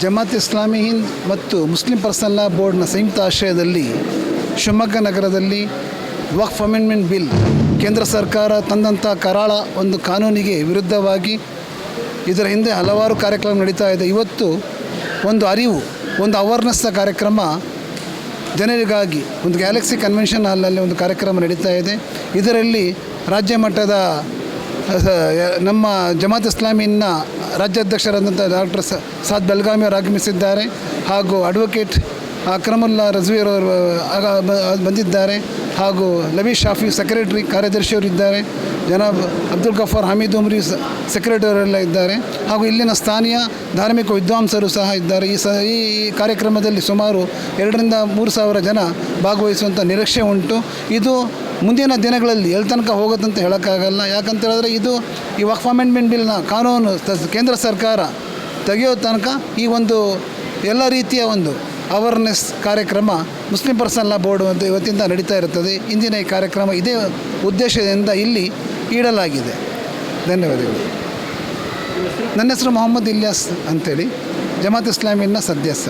ಜಮಾತ್ ಇಸ್ಲಾಮಿ ಹಿಂದ್ ಮತ್ತು Muslim personal law ಬೋರ್ಡ್ನ ಸಂಯುಕ್ತ ಆಶ್ರಯದಲ್ಲಿ ಶಿವಮೊಗ್ಗ ನಗರದಲ್ಲಿ ವಕ್ಫ್ ಅಮೆಂಡ್ಮೆಂಟ್ ಬಿಲ್ ಕೇಂದ್ರ ಸರ್ಕಾರ ತಂದಂಥ ಕರಾಳ ಒಂದು ಕಾನೂನಿಗೆ ವಿರುದ್ಧವಾಗಿ ಇದರ ಹಿಂದೆ ಹಲವಾರು ಕಾರ್ಯಕ್ರಮ ನಡೀತಾ ಇದೆ. ಇವತ್ತು ಒಂದು ಅರಿವು, ಒಂದು ಅವೇರ್ನೆಸ್ ಕಾರ್ಯಕ್ರಮ ಜನರಿಗಾಗಿ ಒಂದು ಗ್ಯಾಲಕ್ಸಿ ಕನ್ವೆನ್ಷನ್ ಹಾಲ್ನಲ್ಲಿ ಒಂದು ಕಾರ್ಯಕ್ರಮ ನಡೀತಾ ಇದೆ. ಇದರಲ್ಲಿ ರಾಜ್ಯ ಮಟ್ಟದ ನಮ್ಮ ಜಮಾತ್ ಇಸ್ಲಾಮಿನ ರಾಜ್ಯಾಧ್ಯಕ್ಷರಾದಂಥ ಡಾಕ್ಟರ್ ಸಾದ್ ಬೆಲ್ಗಾಮಿ ಅವರು ಆಗಮಿಸಿದ್ದಾರೆ. ಹಾಗೂ ಅಡ್ವೊಕೇಟ್ ಅಕ್ರಮುಲ್ಲಾ ರಜ್ವೀರ್ ಅವರು ಬಂದಿದ್ದಾರೆ. ಹಾಗೂ ಲಬೀಶ್ ಶಾಫಿ ಸೆಕ್ರೆಟರಿ ಕಾರ್ಯದರ್ಶಿಯವರು ಇದ್ದಾರೆ. ಜನಾಬ್ ಅಬ್ದುಲ್ ಗಫಾರ್ ಹಮೀದ್ ಉಮ್ರಿ ಸೆಕ್ರೆಟರಿ ಅವರೆಲ್ಲ ಇದ್ದಾರೆ. ಹಾಗೂ ಇಲ್ಲಿನ ಸ್ಥಾನೀಯ ಧಾರ್ಮಿಕ ವಿದ್ವಾಂಸರು ಸಹ ಇದ್ದಾರೆ. ಈ ಕಾರ್ಯಕ್ರಮದಲ್ಲಿ ಸುಮಾರು 2,000-3,000 ಜನ ಭಾಗವಹಿಸುವಂಥ ನಿರೀಕ್ಷೆ ಉಂಟು. ಇದು ಮುಂದಿನ ದಿನಗಳಲ್ಲಿ ಎಲ್ಲಿ ತನಕ ಹೋಗುತ್ತಂತ ಹೇಳೋಕ್ಕಾಗಲ್ಲ. ಯಾಕಂತ ಹೇಳಿದ್ರೆ ಇದು ಈ ವಕ್ಫ್ ಅಮೆಂಡ್ಮೆಂಟ್ ಬಿಲ್ನ ಕಾನೂನು ಕೇಂದ್ರ ಸರ್ಕಾರ ತೆಗೆಯೋ ತನಕ ಈ ಒಂದು ಎಲ್ಲ ರೀತಿಯ ಒಂದು ಅವೇರ್ನೆಸ್ ಕಾರ್ಯಕ್ರಮ ಮುಸ್ಲಿಂ ಪರ್ಸನಲ್ ಲಾ ಬೋರ್ಡ್ ಅಂತ ಇವತ್ತಿಂದ ನಡೀತಾ ಇರುತ್ತದೆ. ಇಂದಿನ ಈ ಕಾರ್ಯಕ್ರಮ ಇದೇ ಉದ್ದೇಶದಿಂದ ಇಲ್ಲಿ ಇಡಲಾಗಿದೆ. ಧನ್ಯವಾದಗಳು. ನನ್ನ ಹೆಸರು ಮೊಹಮ್ಮದ್ ಇಲ್ಯಾಸ್ ಅಂತೇಳಿ, ಜಮಾತ್ ಇಸ್ಲಾಮಿನ ಸದಸ್ಯ.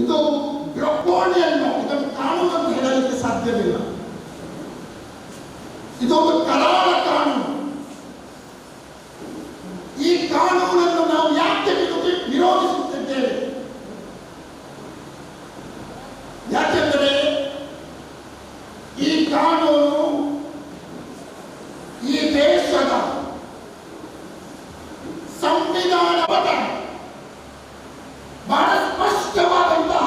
ಇದು ಡ್ರಕೋನಿಯನ್ನು ಇದನ್ನು ಕಾನೂನನ್ನು ಹೇಳಲಿಕ್ಕೆ ಸಾಧ್ಯವಿಲ್ಲ. ಇದೊಂದು ಕರಾಳ ಕಾನೂನು. ಈ ಕಾನೂನನ್ನು ನಾವು ಯಾಕೆ ವಿರೋಧಿಸುತ್ತಿದ್ದೇವೆ? ಯಾಕೆಂದರೆ ಈ ಕಾನೂನು ಈ ದೇಶದ ಸಂವಿಧಾನದ ಬಹಳ ಸ್ಪಷ್ಟವಾದಂತಹ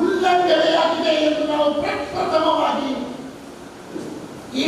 ಉಲ್ಲಂಘನೆಯಾಗಿದೆ ಎಂದು ನಾವು ಪ್ರಪ್ರಥಮವಾಗಿ ಈ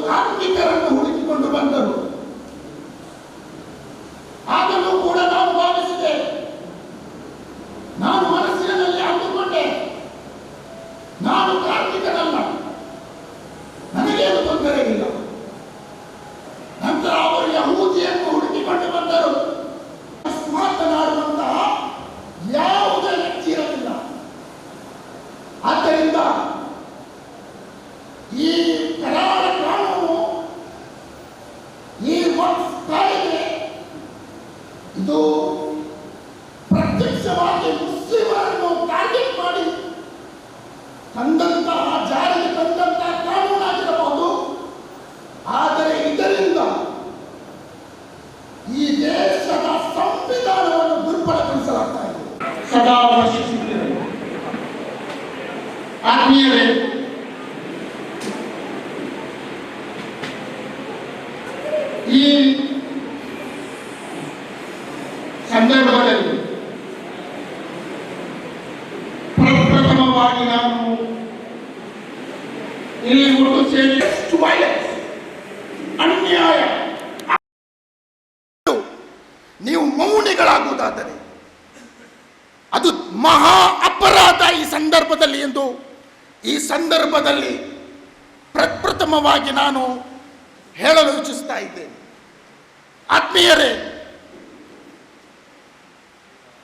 ಕಾರ್ಮಿಕರನ್ನು ಹುಡುಕಿಕೊಂಡು ಬಂದರು. ಆಗಲೂ ಕೂಡ ನಾನು ಭಾವಿಸಿದೆ, ನಾನು ಮನಸ್ಸಿನಲ್ಲಿ ಅಂದುಕೊಂಡೆ, ನಾನು ಕಾರ್ಮಿಕನಲ್ಲ, ನನಗೇನು ತೊಂದರೆ ಇಲ್ಲ. ನಂತರ ಅವರು ಯಹೂದಿಯನ್ನು ಹುಡುಕಿಕೊಂಡು ಬಂದರು. ಮಾತನಾಡುವಂತಹ ಯಾವುದೇ ವ್ಯಕ್ತಿ ಇರಲಿಲ್ಲ. ಆದ್ದರಿಂದ ಈ ಕರಾಳ ಕಾನೂನು, ಈ ವಕ್ಫ್ ಕಾಯ್ದೆ ಇದು ಪ್ರತ್ಯಕ್ಷವಾಗಿ ಮುಸ್ಲಿಮರನ್ನು ಟಾರ್ಗೆಟ್ ಮಾಡಿ ತಂದಂತಹ, ಜಾರಿಗೆ ತಂದಂತಹ ಕಾನೂನಾಗಿರಬಹುದು. ಆದರೆ ಇದರಿಂದ ಈ ದೇಶದ ಸಂವಿಧಾನವನ್ನು ದುರ್ಬಲಗೊಳಿಸಲಾಗ್ತಾ ಇದೆ. ಸದಾ ವರ್ಷಿಸುತ್ತಿದೆ. ಆತ್ಮೀಯರೇ, ಈ ಸಂದರ್ಭದಲ್ಲಿ ಪ್ರಪ್ರಥಮವಾಗಿ ನಾನು ಇಲ್ಲಿ ಒಟ್ಟು ಸೇರಿ ಅನ್ಯಾಯ, ನೀವು ಮೌನಿಗಳಾಗುವುದಾದರೆ ಅದು ಮಹಾ ಅಪರಾಧ ಈ ಸಂದರ್ಭದಲ್ಲಿ ಪ್ರಪ್ರಥಮವಾಗಿ ನಾನು ಹೇಳಲು ಇಚ್ಛಿಸ್ತಾ ಇದ್ದೇನೆ. ಆತ್ಮೀಯರೇ,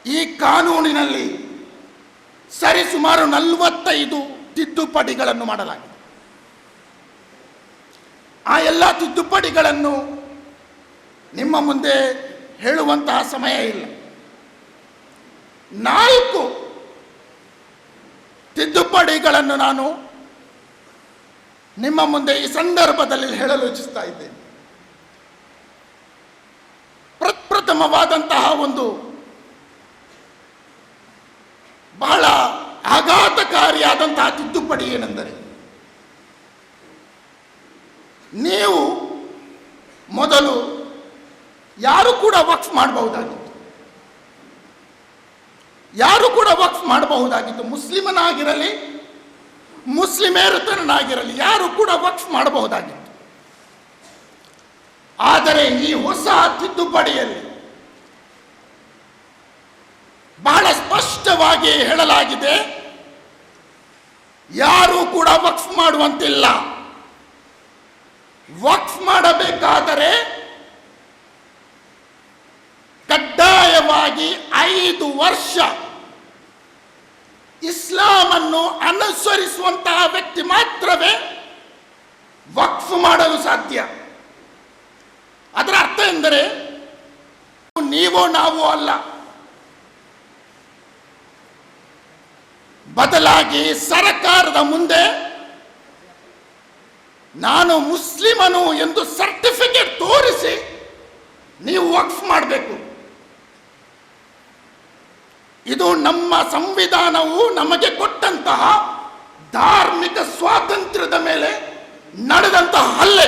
ಈ ಕಾನೂನಿನಲ್ಲಿ ಸರಿಸುಮಾರು 45 ತಿದ್ದುಪಡಿಗಳನ್ನು ಮಾಡಲಾಗಿದೆ. ಆ ಎಲ್ಲ ತಿದ್ದುಪಡಿಗಳನ್ನು ನಿಮ್ಮ ಮುಂದೆ ಹೇಳುವಂತಹ ಸಮಯ ಇಲ್ಲ. 4 ತಿದ್ದುಪಡಿಗಳನ್ನು ನಾನು ನಿಮ್ಮ ಮುಂದೆ ಈ ಸಂದರ್ಭದಲ್ಲಿ ಹೇಳಲು ಇಚ್ಛಿಸ್ತಾ ಇದ್ದೇನೆ. ಪ್ರಪ್ರಥಮವಾದಂತಹ ಒಂದು ಬಹಳ ಆಘಾತಕಾರಿಯಾದಂತಹ ತಿದ್ದುಪಡಿ ಏನೆಂದರೆ, ನೀವು ಮೊದಲು ಯಾರು ಕೂಡ ವಕ್ಫ್ ಮಾಡಬಹುದಾಗಿತ್ತು, ಮುಸ್ಲಿಮನಾಗಿರಲಿ ಮುಸ್ಲಿಮೇತರನಾಗಿರಲಿ ಯಾರು ಕೂಡ ವಕ್ಫ್ ಮಾಡಬಹುದಾಗಿತ್ತು. ಆದರೆ ಈ ಹೊಸ ತಿದ್ದುಪಡಿಯಲ್ಲಿ ಬಹಳ ಸ್ಪಷ್ಟವಾಗಿ ಹೇಳಲಾಗಿದೆ, ಯಾರು ಕೂಡ ವಕ್ಫ್ ಮಾಡುವಂತಿಲ್ಲ. ವಕ್ಫ್ ಮಾಡಬೇಕಾದರೆ ಕಡ್ಡಾಯವಾಗಿ 5 ವರ್ಷ ಇಸ್ಲಾಮನ್ನು ಅನುಸರಿಸುವಂತಹ ವ್ಯಕ್ತಿ ಮಾತ್ರವೇ ವಕ್ಫ್ ಮಾಡಲು ಸಾಧ್ಯ. ಅದರ ಅರ್ಥ ಎಂದರೆ ನೀವೋ ನಾವೋ ಅಲ್ಲ, ಬದಲಾಗಿ ಸರ್ಕಾರದ ಮುಂದೆ ನಾನು ಮುಸ್ಲಿಮನು ಎಂದು ಸರ್ಟಿಫಿಕೇಟ್ ತೋರಿಸಿ ನೀವು ವಕ್ಫ್ ಮಾಡಬೇಕು. ಇದು ನಮ್ಮ ಸಂವಿಧಾನವು ನಮಗೆ ಕೊಟ್ಟಂತಹ ಧಾರ್ಮಿಕ ಸ್ವಾತಂತ್ರ್ಯದ ಮೇಲೆ ನಡೆದಂತಹ ಹಲ್ಲೆ.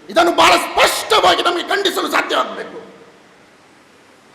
ಇದನ್ನು ಬಹಳ ಸ್ಪಷ್ಟವಾಗಿ ನಮಗೆ ಖಂಡಿಸಲು ಸಾಧ್ಯವಾಗಬೇಕು.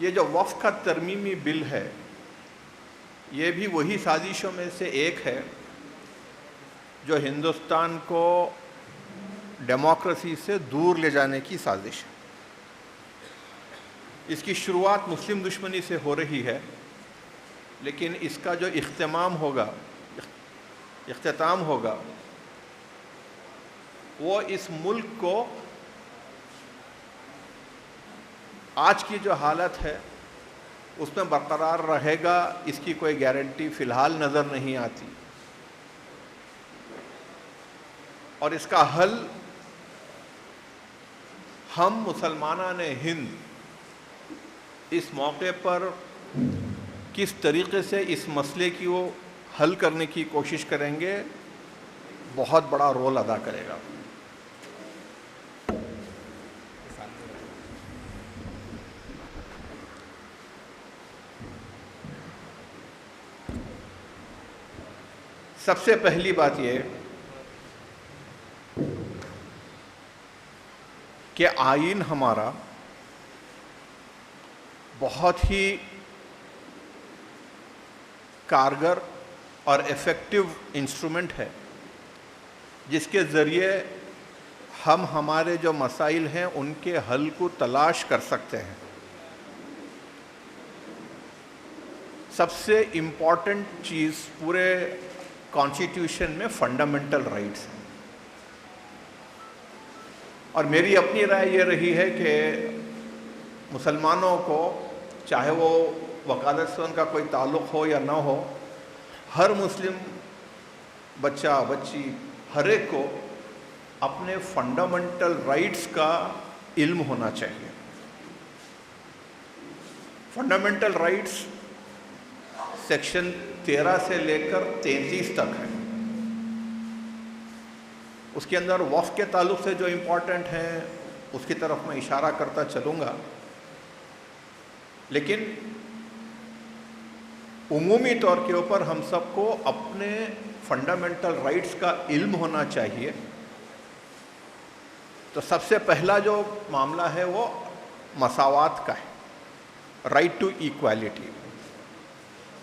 یہ جو وقف کا ترمیمی بل ہے یہ بھی وہی سازشوں میں سے ایک ہے جو ہندوستان کو ڈیموکریسی سے دور لے جانے کی سازش ہے۔ اس کی شروعات مسلم دشمنی سے ہو رہی ہے، لیکن اس کا جو اختتام ہوگا وہ اس ملک کو آج کی جو حالت ہے اس میں برقرار رہے گا، اس کی کوئی گارنٹی فی الحال نظر نہیں آتی، اور اس کا حل ہم مسلمانان ہند اس موقع پر کس طریقے سے اس مسئلے کی وہ حل کرنے کی کوشش کریں گے، بہت بڑا رول ادا کرے گا۔ سب سے پہلی بات یہ کہ آئین ہمارا بہت ہی کارگر اور ایفیکٹو انسٹرومنٹ ہے جس کے ذریعے ہم ہمارے جو مسائل ہیں ان کے حل کو تلاش کر سکتے ہیں۔ سب سے امپورٹنٹ چیز پورے کانسٹیٹیوشن میں فنڈامنٹل رائٹس ہیں، اور میری اپنی رائے یہ رہی ہے کہ مسلمانوں کو، چاہے وہ وکالت سے ان کا کوئی تعلق ہو یا نہ ہو، ہر مسلم بچہ بچی ہر ایک کو اپنے فنڈامنٹل رائٹس کا علم ہونا چاہیے۔ فنڈامنٹل رائٹس سیکشن 13 سے لے کر 33 تک ہے۔ اس کے اندر وقف کے تعلق سے جو امپورٹنٹ ہیں اس کی طرف میں اشارہ کرتا چلوں گا، لیکن عمومی طور کے اوپر ہم سب کو اپنے فنڈامنٹل رائٹس کا علم ہونا چاہیے۔ تو سب سے پہلا جو معاملہ ہے وہ مساوات کا ہے، رائٹ ٹو ایکویلٹی۔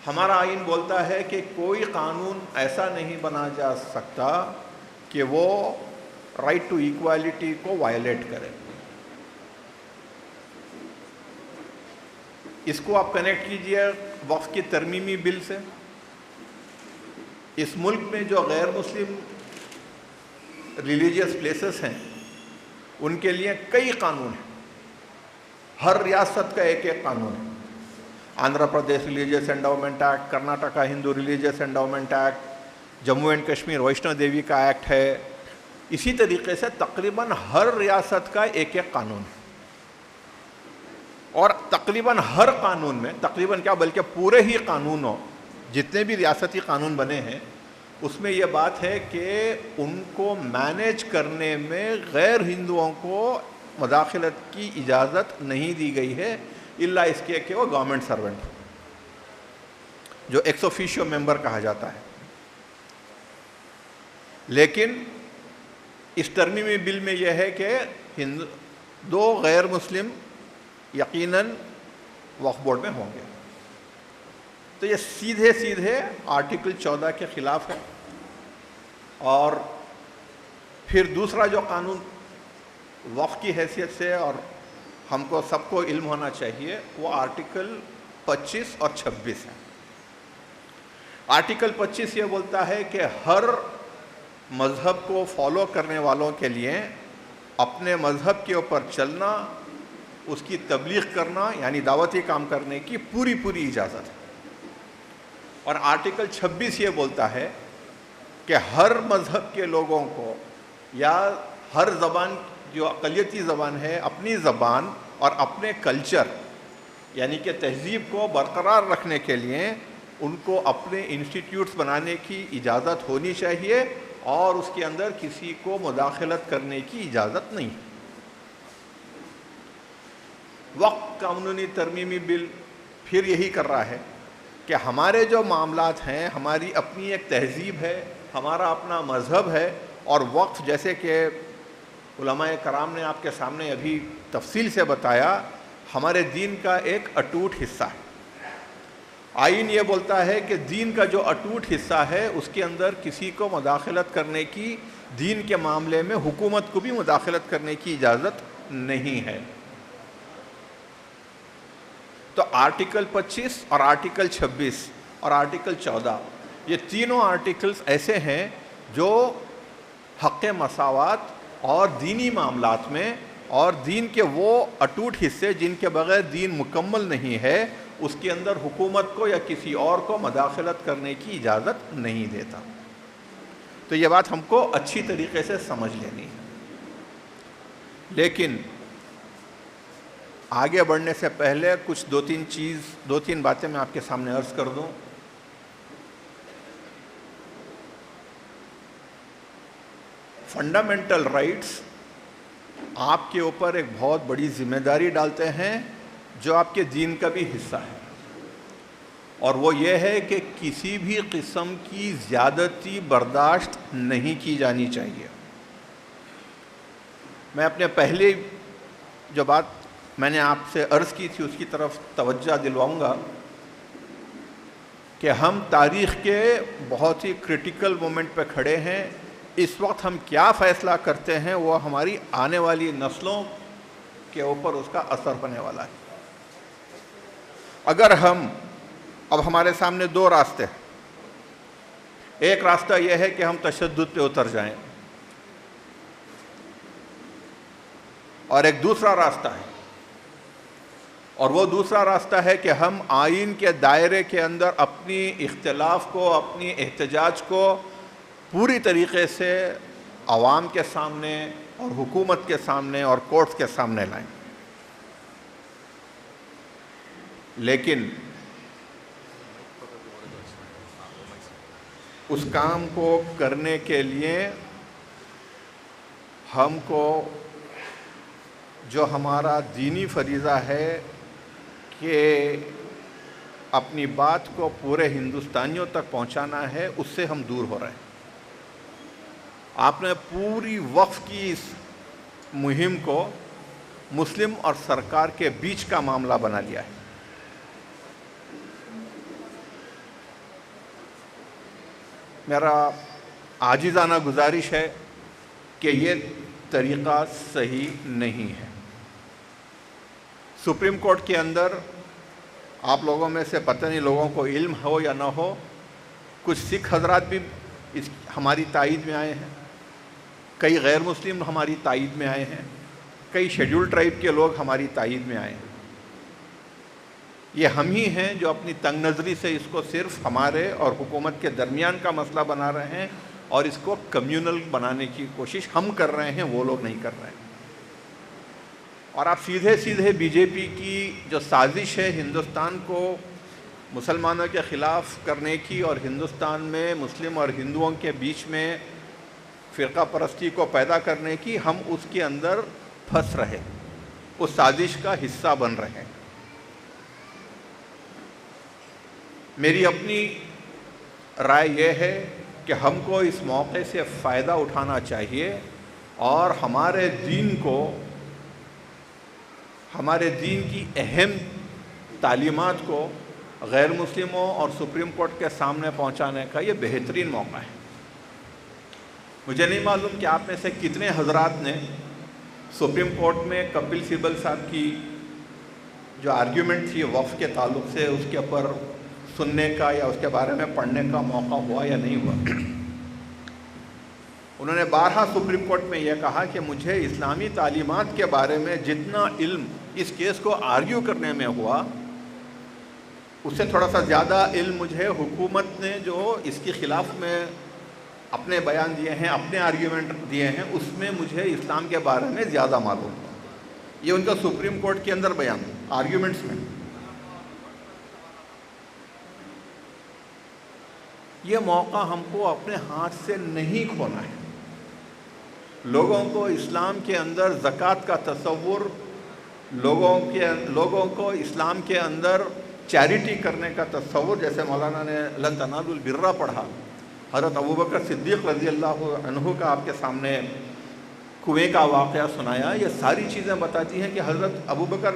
ہمارا آئین بولتا ہے کہ کوئی قانون ایسا نہیں بنا جا سکتا کہ وہ رائٹ ٹو ایکویلٹی کو وائلیٹ کرے۔ اس کو آپ کنیکٹ کیجئے وقف کی ترمیمی بل سے۔ اس ملک میں جو غیر مسلم ریلیجیس پلیسز ہیں ان کے لیے کئی قانون ہیں، ہر ریاست کا ایک ایک قانون ہے۔ Andhra Pradesh religious endowment act, Karnataka Hindu religious endowment act, Jammu and Kashmir Vaishno Devi کا ایکٹ ہے۔ اسی طریقے سے تقریباً ہر ریاست کا ایک ایک قانون ہے، اور تقریباً ہر قانون میں، تقریباً کیا بلکہ پورے ہی قانونوں، جتنے بھی ریاستی قانون بنے ہیں اس میں یہ بات ہے کہ ان کو مینیج کرنے میں غیر ہندوؤں کو مداخلت کی اجازت نہیں دی گئی ہے، الا اس کے کہ وہ گورنمنٹ سرونٹ، جو ایکس اوفیشیو ممبر کہا جاتا ہے۔ لیکن اس ترمیمی بل میں یہ ہے کہ دو غیر مسلم یقیناً وقف بورڈ میں ہوں گے، تو یہ سیدھے سیدھے آرٹیکل 14 کے خلاف ہے۔ اور پھر دوسرا جو قانون وقف کی حیثیت سے اور ہم کو سب کو علم ہونا چاہیے وہ آرٹیکل 25 اور 26 ہے۔ آرٹیکل 25 یہ بولتا ہے کہ ہر مذہب کو فالو کرنے والوں کے لیے اپنے مذہب کے اوپر چلنا، اس کی تبلیغ کرنا یعنی دعوتی کام کرنے کی پوری اجازت ہے۔ اور آرٹیکل 26 یہ بولتا ہے کہ ہر مذہب کے لوگوں کو یا ہر زبان جو اقلیتی زبان ہے اپنی زبان اور اپنے کلچر یعنی کہ تہذیب کو برقرار رکھنے کے لیے ان کو اپنے انسٹیٹیوٹس بنانے کی اجازت ہونی چاہیے، اور اس کے اندر کسی کو مداخلت کرنے کی اجازت نہیں۔ وقف قانونی ترمیمی بل پھر یہی کر رہا ہے کہ ہمارے جو معاملات ہیں، ہماری اپنی ایک تہذیب ہے، ہمارا اپنا مذہب ہے، اور وقف جیسے کہ علماء کرام نے آپ کے سامنے ابھی تفصیل سے بتایا ہمارے دین کا ایک اٹوٹ حصہ ہے۔ آئین یہ بولتا ہے کہ دین کا جو اٹوٹ حصہ ہے اس کے اندر کسی کو مداخلت کرنے کی، دین کے معاملے میں حکومت کو بھی مداخلت کرنے کی اجازت نہیں ہے۔ تو آرٹیکل 25 اور آرٹیکل 26 اور آرٹیکل 14 یہ تینوں آرٹیکلز ایسے ہیں جو حق مساوات اور دینی معاملات میں اور دین کے وہ اٹوٹ حصے جن کے بغیر دین مکمل نہیں ہے اس کے اندر حکومت کو یا کسی اور کو مداخلت کرنے کی اجازت نہیں دیتا۔ تو یہ بات ہم کو اچھی طریقے سے سمجھ لینی ہے۔ لیکن آگے بڑھنے سے پہلے کچھ دو تین باتیں میں آپ کے سامنے عرض کر دوں۔ فنڈامنٹل رائٹس آپ کے اوپر ایک بہت بڑی ذمہ داری ڈالتے ہیں جو آپ کے دین کا بھی حصہ ہے، اور وہ یہ ہے کہ کسی بھی قسم کی زیادتی برداشت نہیں کی جانی چاہیے۔ میں اپنے پہلے جو بات میں نے آپ سے عرض کی تھی اس کی طرف توجہ دلواؤں گا کہ ہم تاریخ کے بہت ہی کرٹیکل مومنٹ پہ کھڑے ہیں۔ اس وقت ہم کیا فیصلہ کرتے ہیں وہ ہماری آنے والی نسلوں کے اوپر اس کا اثر ہونے والا ہے۔ اگر اب ہمارے سامنے دو راستے ہیں، ایک راستہ یہ ہے کہ ہم تشدد پہ اتر جائیں، اور ایک دوسرا راستہ ہے، اور وہ دوسرا راستہ ہے کہ ہم آئین کے دائرے کے اندر اپنی اختلاف کو، اپنی احتجاج کو پوری طریقے سے عوام کے سامنے اور حکومت کے سامنے اور کورٹس کے سامنے لائیں۔ لیکن اس کام کو کرنے کے لیے ہم کو جو ہمارا دینی فریضہ ہے کہ اپنی بات کو پورے ہندوستانیوں تک پہنچانا ہے، اس سے ہم دور ہو رہے ہیں۔ آپ نے پوری وقف کی اس مہم کو مسلم اور سرکار کے بیچ کا معاملہ بنا لیا ہے۔ میرا عاجزانہ گزارش ہے کہ یہ طریقہ صحیح نہیں ہے۔ سپریم کورٹ کے اندر آپ لوگوں میں سے پتہ نہیں لوگوں کو علم ہو یا نہ ہو، کچھ سکھ حضرات بھی ہماری تائید میں آئے ہیں، کئی غیر مسلم ہماری تائید میں آئے ہیں، کئی شیڈول ٹرائب کے لوگ ہماری تائید میں آئے ہیں۔ یہ ہم ہی ہیں جو اپنی تنگ نظری سے اس کو صرف ہمارے اور حکومت کے درمیان کا مسئلہ بنا رہے ہیں، اور اس کو کمیونل بنانے کی کوشش ہم کر رہے ہیں، وہ لوگ نہیں کر رہے ہیں۔ اور آپ سیدھے بی جے پی کی جو سازش ہے ہندوستان کو مسلمانوں کے خلاف کرنے کی اور ہندوستان میں مسلم اور ہندوؤں کے بیچ میں فرقہ پرستی کو پیدا کرنے کی، ہم اس کے اندر پھنس رہے، اس سازش کا حصہ بن رہے ہیں۔ میری اپنی رائے یہ ہے کہ ہم کو اس موقع سے فائدہ اٹھانا چاہیے اور ہمارے دین کو، ہمارے دین کی اہم تعلیمات کو غیر مسلموں اور سپریم کورٹ کے سامنے پہنچانے کا یہ بہترین موقع ہے۔ مجھے نہیں معلوم کہ آپ میں سے کتنے حضرات نے سپریم کورٹ میں کپل سیبل صاحب کی جو آرگیومنٹ تھی وقف کے تعلق سے اس کے اوپر سننے کا یا اس کے بارے میں پڑھنے کا موقع ہوا یا نہیں ہوا۔ انہوں نے بارہا سپریم کورٹ میں یہ کہا کہ مجھے اسلامی تعلیمات کے بارے میں جتنا علم اس کیس کو آرگیو کرنے میں ہوا، اس سے تھوڑا سا زیادہ علم مجھے حکومت نے جو اس کے خلاف میں اپنے بیان دیے ہیں، اپنے آرگیومنٹ دیے ہیں، اس میں مجھے اسلام کے بارے میں زیادہ معلوم ہوا۔ یہ ان کا سپریم کورٹ کے اندر بیان آرگیومنٹس میں۔ یہ موقع ہم کو اپنے ہاتھ سے نہیں کھونا ہے۔ لوگوں کو اسلام کے اندر زکوٰۃ کا تصور، لوگوں کو اسلام کے اندر چیریٹی کرنے کا تصور، جیسے مولانا نے لن تنالوا البر پڑھا، حضرت ابوبکر صدیق رضی اللہ عنہ کا آپ کے سامنے کنویں کا واقعہ سنایا، یہ ساری چیزیں بتاتی ہیں کہ حضرت ابوبکر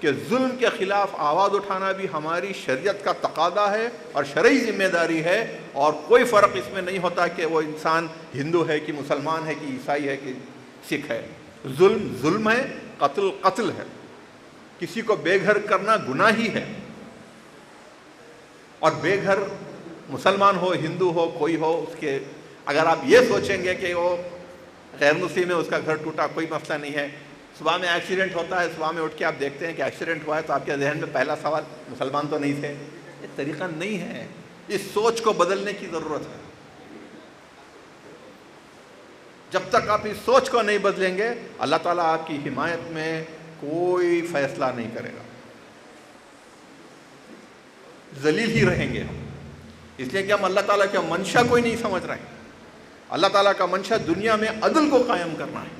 کہ ظلم کے خلاف آواز اٹھانا بھی ہماری شریعت کا تقاضا ہے اور شرعی ذمہ داری ہے، اور کوئی فرق اس میں نہیں ہوتا کہ وہ انسان ہندو ہے کہ مسلمان ہے کہ عیسائی ہے کہ سکھ ہے۔ ظلم ظلم ہے، قتل قتل ہے، کسی کو بے گھر کرنا گناہ ہی ہے، اور بے گھر مسلمان ہو ہندو ہو کوئی ہو، اس کے اگر آپ یہ سوچیں گے کہ وہ غیر مسلم ہے اس کا گھر ٹوٹا کوئی مسئلہ نہیں ہے، صبح میں ایکسیڈنٹ ہوتا ہے، صبح میں اٹھ کے آپ دیکھتے ہیں کہ ایکسیڈنٹ ہوا ہے تو آپ کے ذہن میں پہلا سوال مسلمان تو نہیں تھے؟ یہ طریقہ نہیں ہے، اس سوچ کو بدلنے کی ضرورت ہے۔ جب تک آپ اس سوچ کو نہیں بدلیں گے اللہ تعالیٰ آپ کی حمایت میں کوئی فیصلہ نہیں کرے گا، ذلیل ہی رہیں گے ہم، اس لیے کہ ہم اللہ تعالیٰ کا منشا کوئی نہیں سمجھ رہے ہیں۔ اللہ تعالیٰ کا منشا دنیا میں عدل کو قائم کرنا ہے،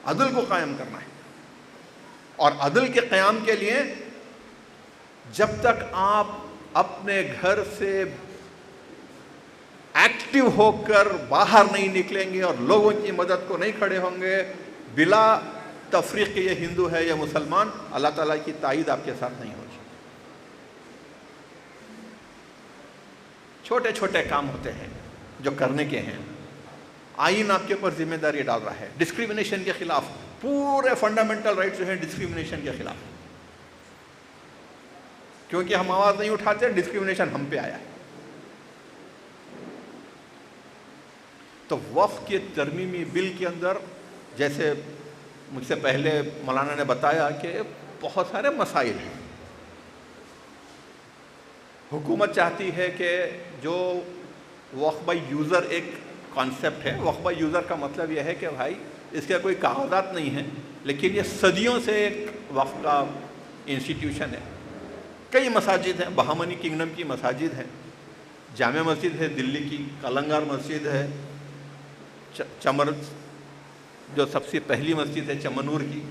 عدل کو قائم کرنا ہے، اور عدل کے قیام کے لیے جب تک آپ اپنے گھر سے ایکٹیو ہو کر باہر نہیں نکلیں گے اور لوگوں کی مدد کو نہیں کھڑے ہوں گے بلا تفریق کہ یہ ہندو ہے یا مسلمان، اللہ تعالیٰ کی تائید آپ کے ساتھ نہیں ہوگی۔ چھوٹے چھوٹے کام ہوتے ہیں جو کرنے کے ہیں، آئین آپ کے اوپر ذمہ داری ڈال رہا ہے، ڈسکریمنیشن کے خلاف، پورے فنڈامنٹل رائٹ جو ہیں ڈسکریمنیشن کے خلاف، کیونکہ ہم آواز نہیں اٹھاتے ڈسکریمنیشن ہم پہ آیا ہے۔ تو وقف کے ترمیمی بل کے اندر جیسے مجھ سے پہلے مولانا نے بتایا کہ بہت سارے مسائل ہیں، حکومت چاہتی ہے کہ جو وقف بائی یوزر ایک کانسیپٹ ہے، وقف بائی یوزر کا مطلب یہ ہے کہ بھائی اس کے کوئی کاغذات نہیں ہیں لیکن یہ صدیوں سے ایک وقف کا انسٹیٹیوشن ہے۔ کئی مساجد ہیں، بہامنی کنگڈم کی مساجد ہیں، جامع مسجد ہے دلی کی، کلنگار مسجد ہے، چمر جو سب سے پہلی مسجد ہے چمنور کی،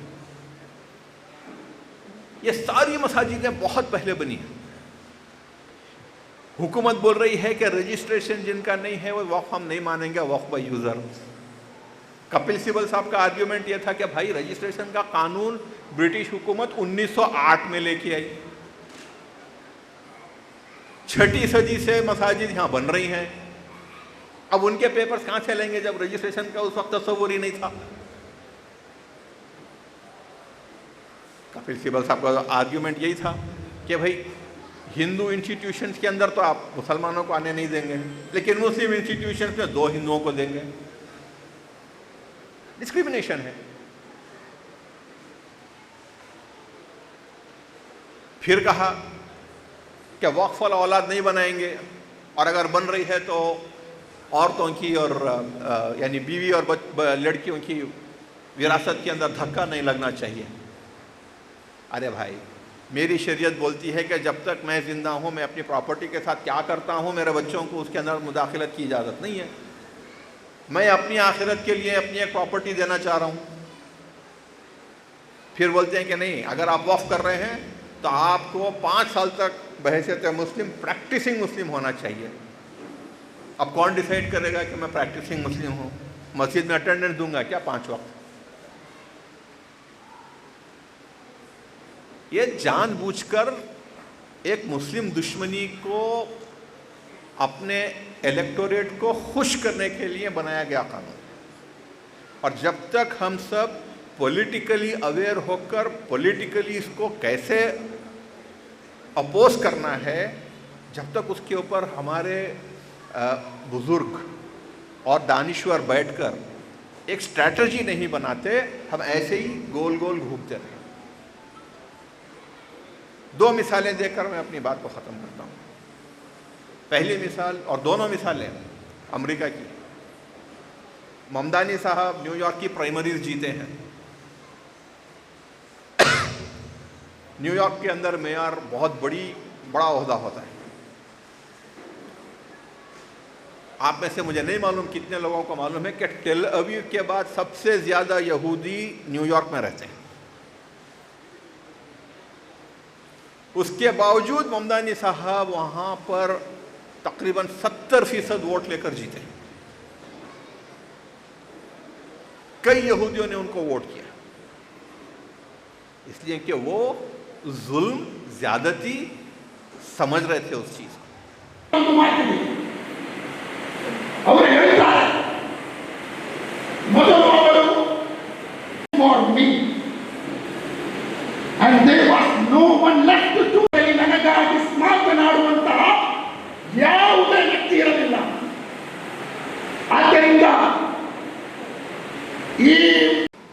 یہ ساری مساجدیں بہت پہلے بنی ہیں۔ حکومت بول رہی ہے کہ رجسٹریشن جن کا نہیں ہے وہ وقف ہم نہیں مانیں گے، وقف بائی یوزر۔ کپل سبل صاحب کا آرگیومنٹ یہ تھا کہ بھائی رجسٹریشن کا قانون برٹش حکومت 1908 میں لے کے آئی، 6 صدی سے مساجد یہاں بن رہی ہیں، اب ان کے پیپرز کہاں سے لیں گے جب رجسٹریشن کا اس وقت تصور ہی نہیں تھا۔ کپل سبل صاحب کا آرگیومنٹ یہی تھا کہ بھائی ہندو انسٹیٹیوشنز کے اندر تو آپ مسلمانوں کو آنے نہیں دیں گے لیکن مسلم انسٹیٹیوشنز میں 2 ہندوؤں کو دیں گے، ڈسکریمنیشن ہے۔ پھر کہا کہ وقف الاولاد نہیں بنائیں گے، اور اگر بن رہی ہے تو عورتوں کی اور یعنی بیوی اور لڑکیوں کی وراثت کے اندر دھکا نہیں لگنا چاہیے۔ ارے بھائی میری شریعت بولتی ہے کہ جب تک میں زندہ ہوں میں اپنی پراپرٹی کے ساتھ کیا کرتا ہوں میرے بچوں کو اس کے اندر مداخلت کی اجازت نہیں ہے، میں اپنی آخرت کے لیے اپنی ایک پراپرٹی دینا چاہ رہا ہوں۔ پھر بولتے ہیں کہ نہیں اگر آپ وقف کر رہے ہیں تو آپ کو 5 سال تک بحیثیت مسلم پریکٹسنگ مسلم ہونا چاہیے۔ اب کون ڈیسائیڈ کرے گا کہ میں پریکٹسنگ مسلم ہوں؟ مسجد میں اٹینڈنس دوں گا کیا 5 وقت؟ یہ جان بوجھ کر ایک مسلم دشمنی کو اپنے الیکٹوریٹ کو خوش کرنے کے لیے بنایا گیا قانون، اور جب تک ہم سب پولیٹیکلی اویئر ہو کر پولیٹیکلی اس کو کیسے اپوز کرنا ہے، جب تک اس کے اوپر ہمارے بزرگ اور دانشور بیٹھ کر ایک اسٹریٹجی نہیں بناتے ہم ایسے ہی گول گول گھومتے رہے۔ 2 مثالیں دے کر میں اپنی بات کو ختم کرتا ہوں۔ پہلی مثال، اور دونوں مثالیں امریکہ کی، ممدانی صاحب نیو یارک کی پرائمریز جیتے ہیں، نیو یارک کے اندر میئر بہت بڑا عہدہ ہوتا ہے۔ آپ میں سے مجھے نہیں معلوم کتنے لوگوں کو معلوم ہے کہ ٹیل اویو کے بعد سب سے زیادہ یہودی نیو یارک میں رہتے ہیں، اس کے باوجود ممدانی صاحب وہاں پر تقریباً 70% ووٹ لے کر جیتے۔ کئی یہودیوں نے ان کو ووٹ کیا، اس لیے کہ وہ ظلم زیادتی سمجھ رہے تھے اس چیز کو. ಅವರು ಹೇಳ್ತಾರೆ ಮೊದಲು ಅವರು for me and there was no one left to ನನಗಾಗಿ ಮಾತನಾಡುವಂತಹ ಯಾವುದೇ ವ್ಯಕ್ತಿ ಇರಲಿಲ್ಲ. ಆದ್ದರಿಂದ ಈ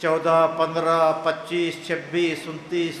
14, 15, 25, 26, 29,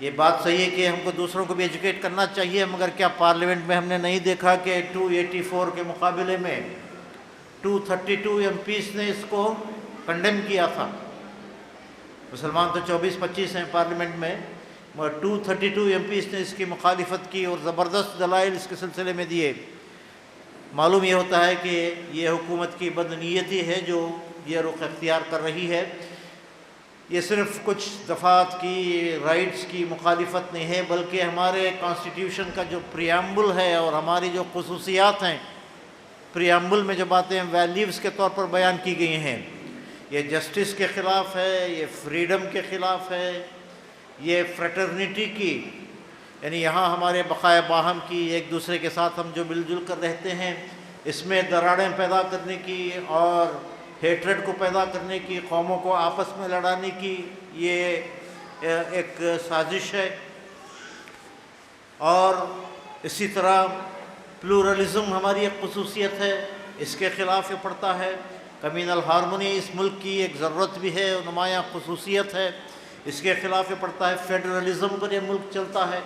یہ بات صحیح ہے کہ ہم کو دوسروں کو بھی ایجوکیٹ کرنا چاہیے، مگر کیا پارلیمنٹ میں ہم نے نہیں دیکھا کہ 284 کے مقابلے میں 232 ایم پیز نے اس کو کنڈیم کیا تھا؟ مسلمان تو 24-25 ہیں پارلیمنٹ میں، مگر 232 ایم پیز نے اس کی مخالفت کی اور زبردست دلائل اس کے سلسلے میں دیے۔ معلوم یہ ہوتا ہے کہ یہ حکومت کی بدنیتی ہے جو یہ رخ اختیار کر رہی ہے۔ یہ صرف کچھ دفعات کی رائٹس کی مخالفت نہیں ہے، بلکہ ہمارے کانسٹیٹیوشن کا جو پریامبل ہے اور ہماری جو خصوصیات ہیں پریامبل میں جو باتیں ویلیوز کے طور پر بیان کی گئی ہیں، یہ جسٹس کے خلاف ہے، یہ فریڈم کے خلاف ہے، یہ فریٹرنیٹی کی، یعنی یہاں ہمارے بقائے باہم کی، ایک دوسرے کے ساتھ ہم جو مل جل کر رہتے ہیں، اس میں دراڑیں پیدا کرنے کی اور ہیٹریڈ کو پیدا کرنے کی، قوموں کو آپس میں لڑانے کی یہ ایک سازش ہے۔ اور اسی طرح پلورلزم ہماری ایک خصوصیت ہے، اس کے خلاف یہ پڑتا ہے۔ کمیونل ہارمونی اس ملک کی ایک ضرورت بھی ہے، نمایاں خصوصیت ہے، اس کے خلاف یہ پڑتا ہے۔ فیڈرلزم پر یہ ملک چلتا ہے،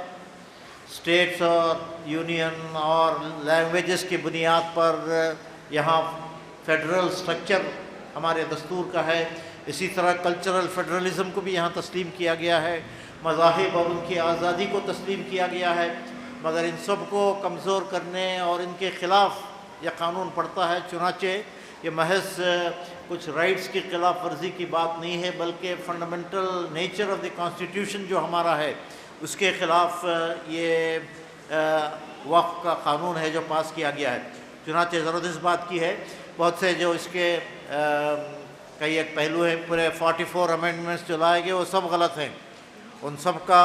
اسٹیٹس اور یونین اور لینگویجز کی بنیاد پر یہاں فیڈرل سٹرکچر ہمارے دستور کا ہے۔ اسی طرح کلچرل فیڈرلزم کو بھی یہاں تسلیم کیا گیا ہے، مذاہب اور ان کی آزادی کو تسلیم کیا گیا ہے، مگر ان سب کو کمزور کرنے اور ان کے خلاف یہ قانون پڑتا ہے۔ چنانچہ یہ محض کچھ رائٹس کی خلاف ورزی کی بات نہیں ہے، بلکہ fundamental nature of the constitution جو ہمارا ہے اس کے خلاف یہ وقف کا قانون ہے جو پاس کیا گیا ہے۔ چنانچہ ضرورت اس بات کی ہے، بہت سے جو اس کے کئی ایک پہلو ہیں، پورے 44 امینڈمنٹس جو لائے گئے وہ سب غلط ہیں، ان سب کا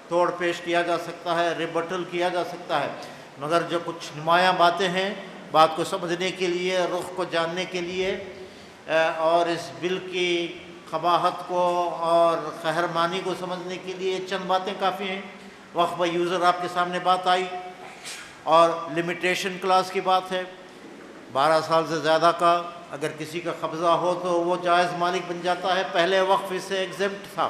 توڑ پیش کیا جا سکتا ہے، ریبٹل کیا جا سکتا ہے، مگر جو کچھ نمایاں باتیں ہیں، بات کو سمجھنے کے لیے، رخ کو جاننے کے لیے اور اس بل کی قباحت کو اور قہرمانی کو سمجھنے کے لیے چند باتیں کافی ہیں۔ وقف بائی یوزر آپ کے سامنے بات آئی، اور لمیٹیشن کلاس کی بات ہے۔ 12 سال سے زیادہ کا اگر کسی کا قبضہ ہو تو وہ جائز مالک بن جاتا ہے۔ پہلے وقف اس سے ایگزمپٹ تھا،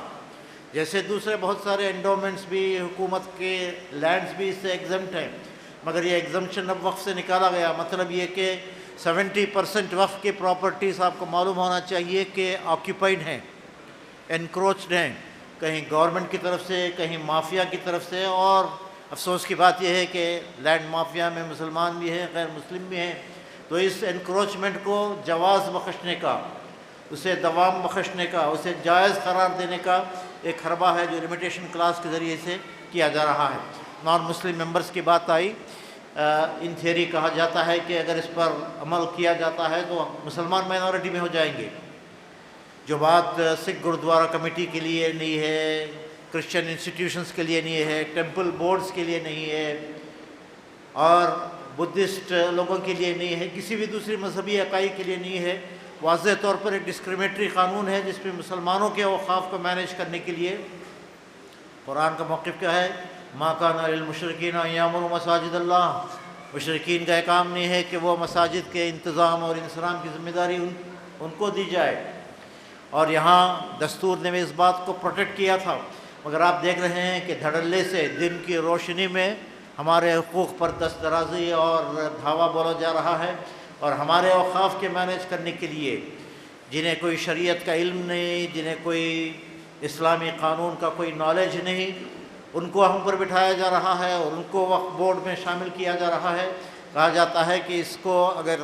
جیسے دوسرے بہت سارے انڈومنٹس بھی، حکومت کے لینڈز بھی اس سے ایگزمپٹ ہیں، مگر یہ ایگزمپشن اب وقف سے نکالا گیا۔ مطلب یہ کہ 70% وقف کی پراپرٹیز آپ کو معلوم ہونا چاہیے کہ آکیوپائڈ ہیں، انکروچڈ ہیں، کہیں گورنمنٹ کی طرف سے، کہیں مافیا کی طرف سے۔ اور افسوس کی بات یہ ہے کہ لینڈ مافیا میں مسلمان بھی ہیں، غیر مسلم بھی ہیں، تو اس انکروچمنٹ کو جواز بخشنے کا، اسے دوام بخشنے کا، اسے جائز قرار دینے کا ایک حربہ ہے جو لمیٹیشن کلاس کے ذریعے سے کیا جا رہا ہے۔ نان مسلم ممبرز کی بات آئی، ان تھیوری کہا جاتا ہے کہ اگر اس پر عمل کیا جاتا ہے تو مسلمان مائنورٹی میں ہو جائیں گے۔ جو بات سکھ گرودوارا کمیٹی کے لیے نہیں ہے، کرسچن انسٹیٹیوشنز کے لیے نہیں ہے، ٹیمپل بورڈز کے لیے نہیں ہے، اور بدھسٹ لوگوں کے لیے نہیں ہے، کسی بھی دوسری مذہبی اکائی کے لیے نہیں ہے، واضح طور پر ایک ڈسکریمنیٹری قانون ہے جس میں مسلمانوں کے اوقاف کو مینیج کرنے کے لیے قرآن کا موقف کیا ہے؟ ما کان للمشرکین ان یعمروا مساجد اللہ، مشرکین کا کام نہیں ہے کہ وہ مساجد کے انتظام اور انصرام کی ذمہ داری ان کو دی جائے، اور یہاں دستور نے بھی اس بات کو پروٹیکٹ کیا تھا۔ مگر آپ دیکھ رہے ہیں کہ دھڑلے سے دن کی روشنی میں ہمارے حقوق پر دست درازی اور دھاوا بولا جا رہا ہے، اور ہمارے اوقاف کے مینیج کرنے کے لیے جنہیں کوئی شریعت کا علم نہیں، جنہیں کوئی اسلامی قانون کا کوئی نالج نہیں، ان کو ہم پر بٹھایا جا رہا ہے اور ان کو وقف بورڈ میں شامل کیا جا رہا ہے۔ کہا جاتا ہے کہ اس کو اگر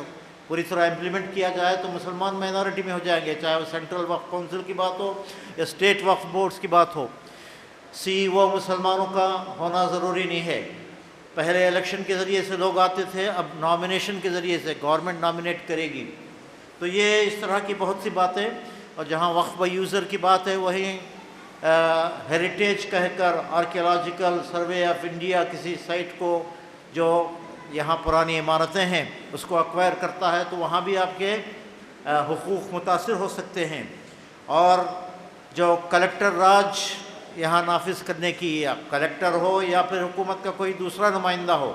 پوری طرح امپلیمنٹ کیا جائے تو مسلمان مائنورٹی میں ہو جائیں گے، چاہے وہ سینٹرل وقف کونسل کی بات ہو یا اسٹیٹ وقف بورڈز کی بات ہو۔ وہ مسلمانوں کا ہونا ضروری نہیں ہے۔ پہلے الیکشن کے ذریعے سے لوگ آتے تھے، اب نامینیشن کے ذریعے سے گورنمنٹ نامینیٹ کرے گی۔ تو یہ اس طرح کی بہت سی باتیں، اور جہاں وقف بائی یوزر کی بات ہے وہیں ہیریٹیج کہہ کر آرکیولوجیکل سروے آف انڈیا کسی سائٹ کو جو یہاں پرانی عمارتیں ہیں اس کو ایکوائر کرتا ہے تو وہاں بھی آپ کے حقوق متاثر ہو سکتے ہیں۔ اور جو کلیکٹر راج یہاں نافذ کرنے کی، یا کلیکٹر ہو یا پھر حکومت کا کوئی دوسرا نمائندہ ہو،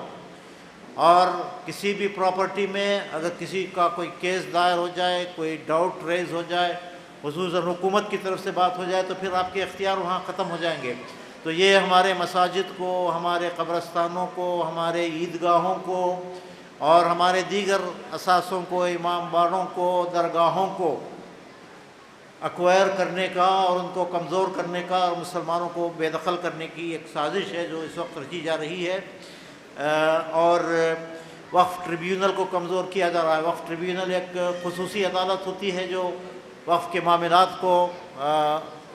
اور کسی بھی پراپرٹی میں اگر کسی کا کوئی کیس دائر ہو جائے، کوئی ڈاؤٹ ریز ہو جائے، خصوصاً حکومت کی طرف سے بات ہو جائے تو پھر آپ کے اختیار وہاں ختم ہو جائیں گے. تو یہ ہمارے مساجد کو، ہمارے قبرستانوں کو، ہمارے عیدگاہوں کو اور ہمارے دیگر اثاثوں کو، امام باڑوں کو، درگاہوں کو ایکوائر کرنے کا اور ان کو کمزور کرنے کا اور مسلمانوں کو بے دخل کرنے کی ایک سازش ہے جو اس وقت رچی جا رہی ہے. اور وقف ٹریبیونل کو کمزور کیا جا رہا ہے. وقف ٹریبیونل ایک خصوصی عدالت ہوتی ہے جو وقف کے معاملات کو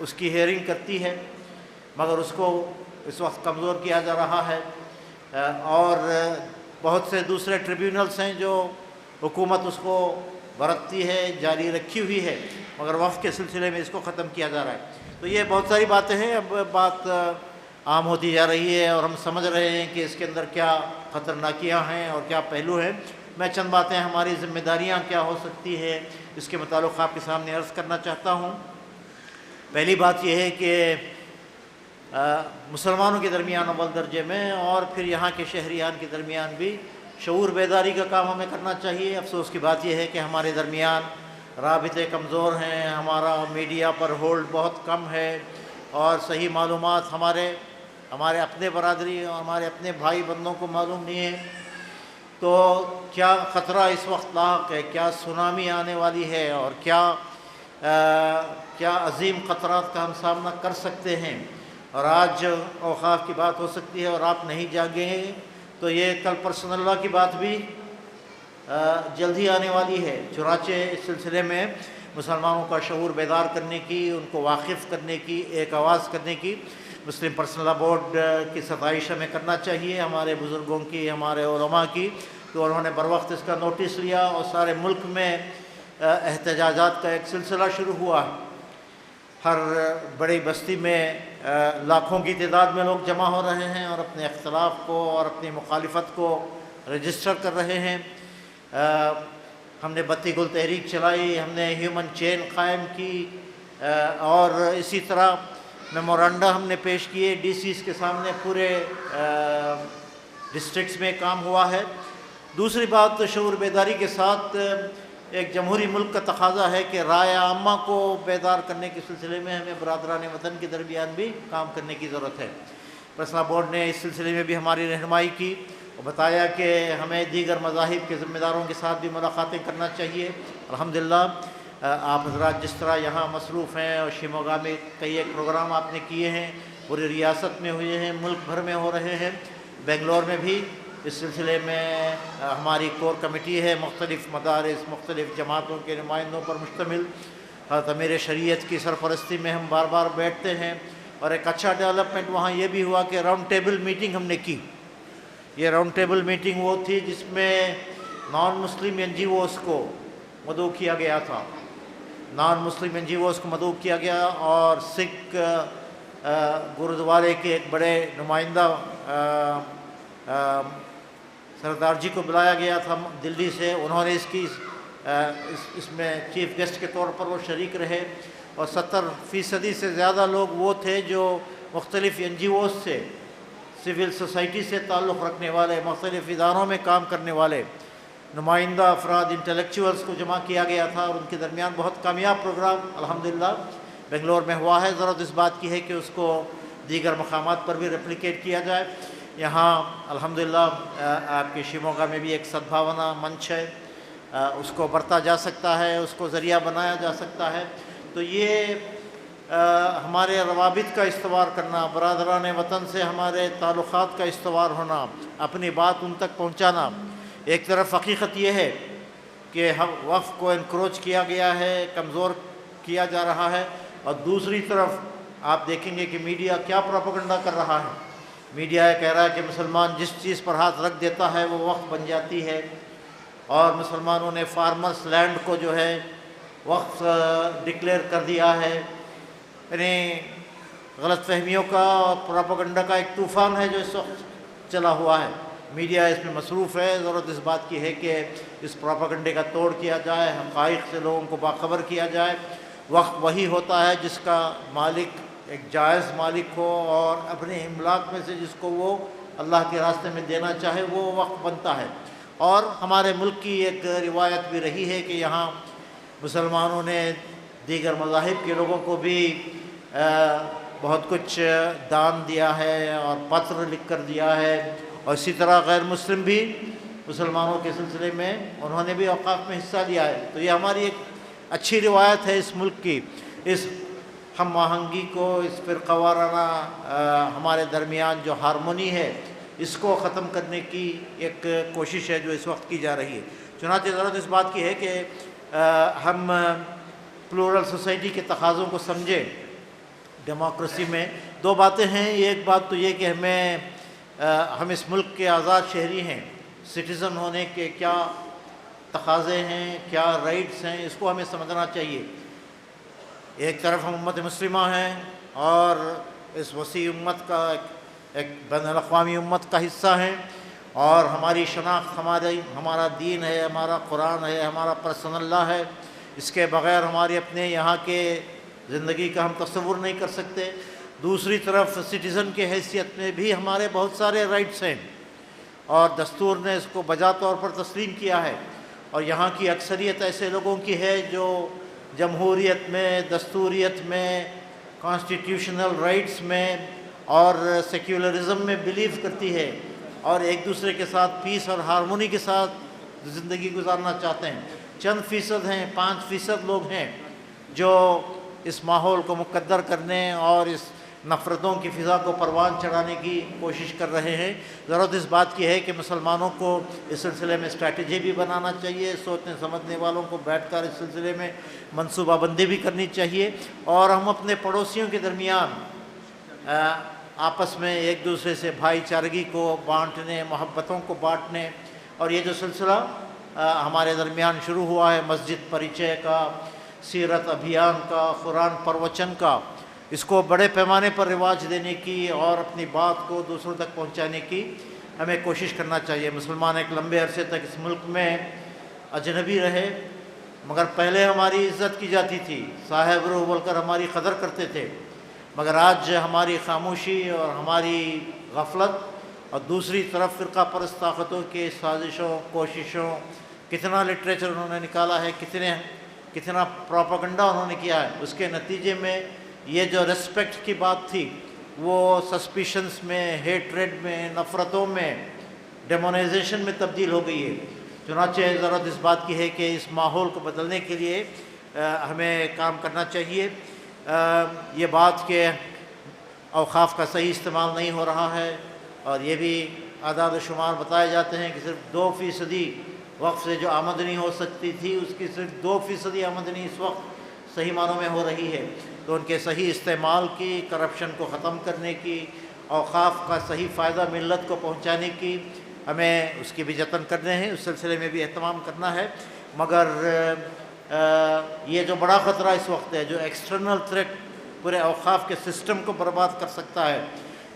اس کی ہیئرنگ کرتی ہے، مگر اس کو اس وقت کمزور کیا جا رہا ہے. اور بہت سے دوسرے ٹریبیونلز ہیں جو حکومت اس کو برتتی ہے، جاری رکھی ہوئی ہے، مگر وقف کے سلسلے میں اس کو ختم کیا جا رہا ہے. تو یہ بہت ساری باتیں ہیں. اب بات عام ہوتی جا رہی ہے اور ہم سمجھ رہے ہیں کہ اس کے اندر کیا خطرناکیاں ہیں اور کیا پہلو ہیں. میں چند باتیں ہماری ذمہ داریاں کیا ہو سکتی ہے اس کے متعلق آپ کے سامنے عرض کرنا چاہتا ہوں. پہلی بات یہ ہے کہ مسلمانوں کے درمیان اول درجے میں اور پھر یہاں کے شہریان کے درمیان بھی شعور بیداری کا کام ہمیں کرنا چاہیے. افسوس کی بات یہ ہے کہ ہمارے درمیان رابطے کمزور ہیں، ہمارا میڈیا پر ہولڈ بہت کم ہے اور صحیح معلومات ہمارے اپنے برادری اور ہمارے اپنے بھائی بندوں کو معلوم نہیں ہے. تو کیا خطرہ اس وقت لاحق ہے، کیا سونامی آنے والی ہے اور کیا عظیم خطرات کا ہم سامنا کر سکتے ہیں. اور آج اوقاف کی بات ہو سکتی ہے اور آپ نہیں جاگیں گے تو یہ کل پرسن اللہ کی بات بھی جلد ہی آنے والی ہے. چنانچہ اس سلسلے میں مسلمانوں کا شعور بیدار کرنے کی، ان کو واقف کرنے کی، ایک آواز کرنے کی مسلم پرسنل لا بورڈ کی ستائش ہمیں کرنا چاہیے، ہمارے بزرگوں کی، ہمارے علماء کی، تو انہوں نے بروقت اس کا نوٹس لیا اور سارے ملک میں احتجاجات کا ایک سلسلہ شروع ہوا ہے. ہر بڑی بستی میں لاکھوں کی تعداد میں لوگ جمع ہو رہے ہیں اور اپنے اختلاف کو اور اپنی مخالفت کو رجسٹر کر رہے ہیں. ہم نے بتی گل تحریک چلائی، ہم نے ہیومن چین قائم کی اور اسی طرح میمورنڈا ہم نے پیش کیے ڈی سیز کے سامنے، پورے ڈسٹرکٹس میں کام ہوا ہے. دوسری بات شعور بیداری کے ساتھ ایک جمہوری ملک کا تقاضا ہے کہ رائے عامہ کو بیدار کرنے کے سلسلے میں ہمیں برادران وطن کے درمیان بھی کام کرنے کی ضرورت ہے. پرسنل بورڈ نے اس سلسلے میں بھی ہماری رہنمائی کی اور بتایا کہ ہمیں دیگر مذاہب کے ذمہ داروں کے ساتھ بھی ملاقاتیں کرنا چاہیے. الحمدللہ آپ حضرات جس طرح یہاں مصروف ہیں اور شیموگا میں کئی ایک پروگرام آپ نے کیے ہیں، پوری ریاست میں ہوئے ہیں، ملک بھر میں ہو رہے ہیں. بنگلور میں بھی اس سلسلے میں ہماری کور کمیٹی ہے، مختلف مدارس، مختلف جماعتوں کے نمائندوں پر مشتمل. حضرت امیر شریعت کی سرپرستی میں ہم بار بار بیٹھتے ہیں اور ایک اچھا ڈیولپمنٹ وہاں یہ بھی ہوا کہ راؤنڈ ٹیبل میٹنگ ہم نے کی. یہ راؤنڈ ٹیبل میٹنگ وہ تھی جس میں نان مسلم این جی اوز کو مدعو کیا گیا تھا، نان مسلم این جی اوز کو مدعو کیا گیا اور سکھ گرودوارے کے ایک بڑے نمائندہ سردار جی کو بلایا گیا تھا دلی سے. انہوں نے اس میں چیف گیسٹ کے طور پر وہ شریک رہے اور 70% سے زیادہ لوگ وہ تھے جو مختلف این جی اوز سے، سول سوسائٹی سے تعلق رکھنے والے، مختلف اداروں میں کام کرنے والے نمائندہ افراد، انٹلیکچوئلز کو جمع کیا گیا تھا اور ان کے درمیان بہت کامیاب پروگرام الحمدللہ بنگلور میں ہوا ہے. ضرورت اس بات کی ہے کہ اس کو دیگر مقامات پر بھی ریپلیکیٹ کیا جائے. یہاں الحمدللہ آپ کے شیموگا میں بھی ایک سدبھاونا منچ ہے، اس کو برتا جا سکتا ہے، اس کو ذریعہ بنایا جا سکتا ہے. تو یہ ہمارے روابط کا استوار کرنا، برادران وطن سے ہمارے تعلقات کا استوار ہونا، اپنی بات ان تک پہنچانا. ایک طرف حقیقت یہ ہے کہ وقف کو انکروچ کیا گیا ہے، کمزور کیا جا رہا ہے، اور دوسری طرف آپ دیکھیں گے کہ میڈیا کیا پروپیگنڈا کر رہا ہے. میڈیا یہ کہہ رہا ہے کہ مسلمان جس چیز پر ہاتھ رکھ دیتا ہے وہ وقف بن جاتی ہے، اور مسلمانوں نے فارمرز لینڈ کو جو ہے وقف ڈکلیئر کر دیا ہے. یعنی غلط فہمیوں کا اور پروپیگنڈا کا ایک طوفان ہے جو اس وقت چلا ہوا ہے. میڈیا اس میں مصروف ہے. ضرورت اس بات کی ہے کہ اس پروپیگنڈے کا توڑ کیا جائے، حقائق سے لوگوں کو باخبر کیا جائے. وقف وہی ہوتا ہے جس کا مالک ایک جائز مالک ہو اور اپنے املاک میں سے جس کو وہ اللہ کے راستے میں دینا چاہے وہ وقف بنتا ہے. اور ہمارے ملک کی ایک روایت بھی رہی ہے کہ یہاں مسلمانوں نے دیگر مذاہب کے لوگوں کو بھی بہت کچھ دان دیا ہے اور پتر لکھ کر دیا ہے، اور اسی طرح غیر مسلم بھی مسلمانوں کے سلسلے میں انہوں نے بھی اوقاف میں حصہ لیا ہے۔ تو یہ ہماری ایک اچھی روایت ہے اس ملک کی، اس ہم آہنگی کو، اس فرقہ وارانہ ہمارے درمیان جو ہارمونی ہے اس کو ختم کرنے کی ایک کوشش ہے جو اس وقت کی جا رہی ہے۔ چنانچہ ضرورت اس بات کی ہے کہ ہم پلورل سوسائٹی کے تقاضوں کو سمجھیں۔ ڈیموکریسی میں دو باتیں ہیں، ایک بات تو یہ کہ ہم اس ملک کے آزاد شہری ہیں، سٹیزن ہونے کے کیا تقاضے ہیں، کیا رائٹس ہیں، اس کو ہمیں سمجھنا چاہیے۔ ایک طرف ہم امت مسلمہ ہیں اور اس وسیع امت کا ایک بین الاقوامی امت کا حصہ ہیں، اور ہماری شناخت ہمارا دین ہے، ہمارا قرآن ہے، ہمارا پرسنل لا ہے، اس کے بغیر ہمارے اپنے یہاں کے زندگی کا ہم تصور نہیں کر سکتے۔ دوسری طرف سٹیزن کے حیثیت میں بھی ہمارے بہت سارے رائٹس ہیں، اور دستور نے اس کو بجا طور پر تسلیم کیا ہے، اور یہاں کی اکثریت ایسے لوگوں کی ہے جو جمہوریت میں، دستوریت میں، کانسٹیٹیوشنل رائٹس میں اور سیکولرزم میں بلیو کرتی ہے، اور ایک دوسرے کے ساتھ پیس اور ہارمونی کے ساتھ زندگی گزارنا چاہتے ہیں۔ چند فیصد ہیں، 5% لوگ ہیں جو اس ماحول کو مقدر کرنے اور اس نفرتوں کی فضا کو پروان چڑھانے کی کوشش کر رہے ہیں۔ ضرورت اس بات کی ہے کہ مسلمانوں کو اس سلسلے میں اسٹریٹجی بھی بنانا چاہیے، سوچنے سمجھنے والوں کو بیٹھ کر اس سلسلے میں منصوبہ بندی بھی کرنی چاہیے، اور ہم اپنے پڑوسیوں کے درمیان آپس میں ایک دوسرے سے بھائی چارگی کو بانٹنے، محبتوں کو بانٹنے، اور یہ جو سلسلہ ہمارے درمیان شروع ہوا ہے مسجد پریچے کا، سیرت ابھیان کا، قرآن پروچن کا، اس کو بڑے پیمانے پر رواج دینے کی اور اپنی بات کو دوسروں تک پہنچانے کی ہمیں کوشش کرنا چاہیے۔ مسلمان ایک لمبے عرصے تک اس ملک میں اجنبی رہے، مگر پہلے ہماری عزت کی جاتی تھی، صاحب روح بول کر ہماری قدر کرتے تھے، مگر آج ہماری خاموشی اور ہماری غفلت اور دوسری طرف فرقہ پرست طاقتوں کے سازشوں، کوششوں، کتنا لٹریچر انہوں نے نکالا ہے، کتنا پروپیگنڈا انہوں نے کیا ہے، اس کے نتیجے میں یہ جو ریسپیکٹ کی بات تھی وہ سسپیشنز میں، ہیٹریڈ میں، نفرتوں میں، ڈیمونائزیشن میں تبدیل ہو گئی ہے۔ چنانچہ ضرورت اس بات کی ہے کہ اس ماحول کو بدلنے کے لیے ہمیں کام کرنا چاہیے۔ یہ بات کہ اوقاف کا صحیح استعمال نہیں ہو رہا ہے، اور یہ بھی اعداد و شمار بتائے جاتے ہیں کہ صرف 2% وقف سے جو آمدنی ہو سکتی تھی اس کی صرف 2% آمدنی اس وقت صحیح معنوں میں ہو رہی ہے۔ تو ان کے صحیح استعمال کی، کرپشن کو ختم کرنے کی، اوقاف کا صحیح فائدہ ملت کو پہنچانے کی ہمیں اس کی بھی جتن کرنے ہیں، اس سلسلے میں بھی اہتمام کرنا ہے۔ مگر یہ جو بڑا خطرہ اس وقت ہے، جو ایکسٹرنل تھریٹ پورے اوقاف کے سسٹم کو برباد کر سکتا ہے،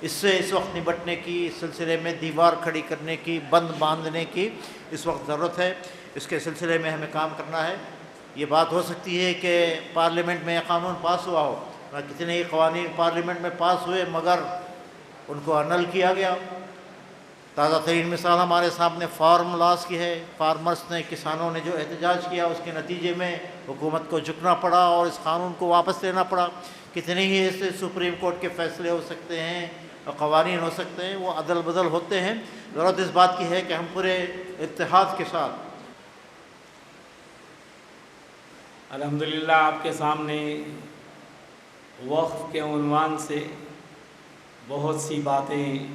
اس سے اس وقت نبٹنے کی، اس سلسلے میں دیوار کھڑی کرنے کی، بند باندھنے کی اس وقت ضرورت ہے۔ اس کے سلسلے میں ہمیں کام کرنا ہے۔ یہ بات ہو سکتی ہے کہ پارلیمنٹ میں قانون پاس ہوا ہو، کتنے ہی قوانین پارلیمنٹ میں پاس ہوئے مگر ان کو انل کیا گیا۔ تازہ ترین مثال ہمارے سامنے فارم لاس کی ہے۔ فارمرز نے، کسانوں نے جو احتجاج کیا، اس کے نتیجے میں حکومت کو جھکنا پڑا اور اس قانون کو واپس لینا پڑا۔ کتنے ہی ایسے سپریم کورٹ کے فیصلے ہو سکتے ہیں اور قوانین ہو سکتے ہیں، وہ عدل بدل ہوتے ہیں۔ ضرورت اس بات کی ہے کہ ہم پورے اتحاد کے ساتھ الحمدللہ آپ کے سامنے وقف کے عنوان سے بہت سی باتیں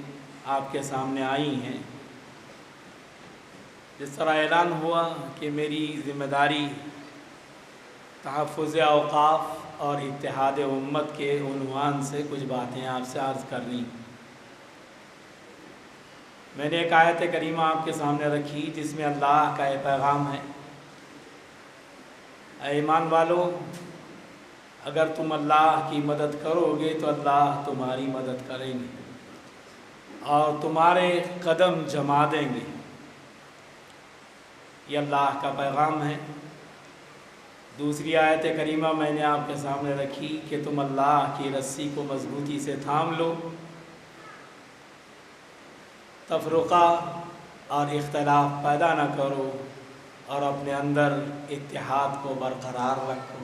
آپ کے سامنے آئی ہیں۔ جس طرح اعلان ہوا کہ میری ذمہ داری تحفظ اوقاف اور اتحاد امت کے عنوان سے کچھ باتیں آپ سے عرض کرنی۔ میں نے ایک آیت کریمہ آپ کے سامنے رکھی جس میں اللہ کا یہ پیغام ہے، اے ایمان والو، اگر تم اللہ کی مدد کرو گے تو اللہ تمہاری مدد کریں گے اور تمہارے قدم جما دیں گے۔ یہ اللہ کا پیغام ہے۔ دوسری آیت کریمہ میں نے آپ کے سامنے رکھی کہ تم اللہ کی رسی کو مضبوطی سے تھام لو، تفرقہ اور اختلاف پیدا نہ کرو اور اپنے اندر اتحاد کو برقرار رکھو۔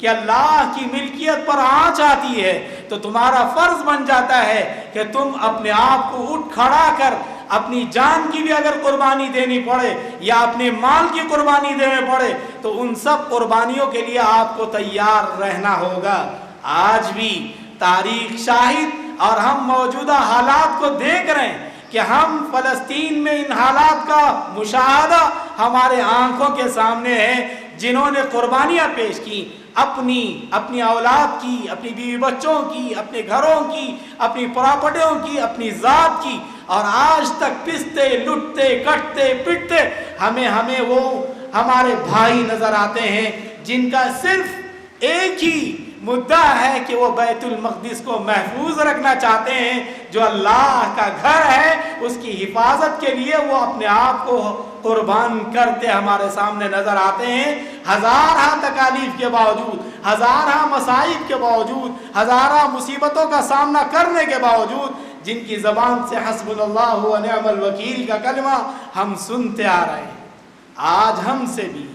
کہ اللہ کی ملکیت پر آنچ آتی ہے تو تمہارا فرض بن جاتا ہے کہ تم اپنے آپ کو اٹھ کھڑا کر اپنی جان کی بھی اگر قربانی دینی پڑے یا اپنے مال کی قربانی دینے پڑے تو ان سب قربانیوں کے لیے آپ کو تیار رہنا ہوگا۔ آج بھی تاریخ شاہد اور ہم موجودہ حالات کو دیکھ رہے ہیں کہ ہم فلسطین میں ان حالات کا مشاہدہ ہمارے آنکھوں کے سامنے ہے، جنہوں نے قربانیاں پیش کی اپنی اولاد کی، اپنی بیوی بچوں کی، اپنے گھروں کی، اپنی پراپرٹیوں کی، اپنی ذات کی، اور آج تک پستے لٹتے کٹتے پٹتے ہمیں وہ ہمارے بھائی نظر آتے ہیں جن کا صرف ایک ہی مدعا ہے کہ وہ بیت المقدس کو محفوظ رکھنا چاہتے ہیں، جو اللہ کا گھر ہے اس کی حفاظت کے لیے وہ اپنے آپ کو قربان کرتے ہمارے سامنے نظر آتے ہیں۔ ہزارہ تکالیف کے باوجود، ہزارہ مصائب کے باوجود، ہزارہ مصیبتوں کا سامنا کرنے کے باوجود جن کی زبان سے حسبنا اللہ و نعم الوکیل کا کلمہ ہم سنتے آ رہے ہیں، آج ہم سے بھی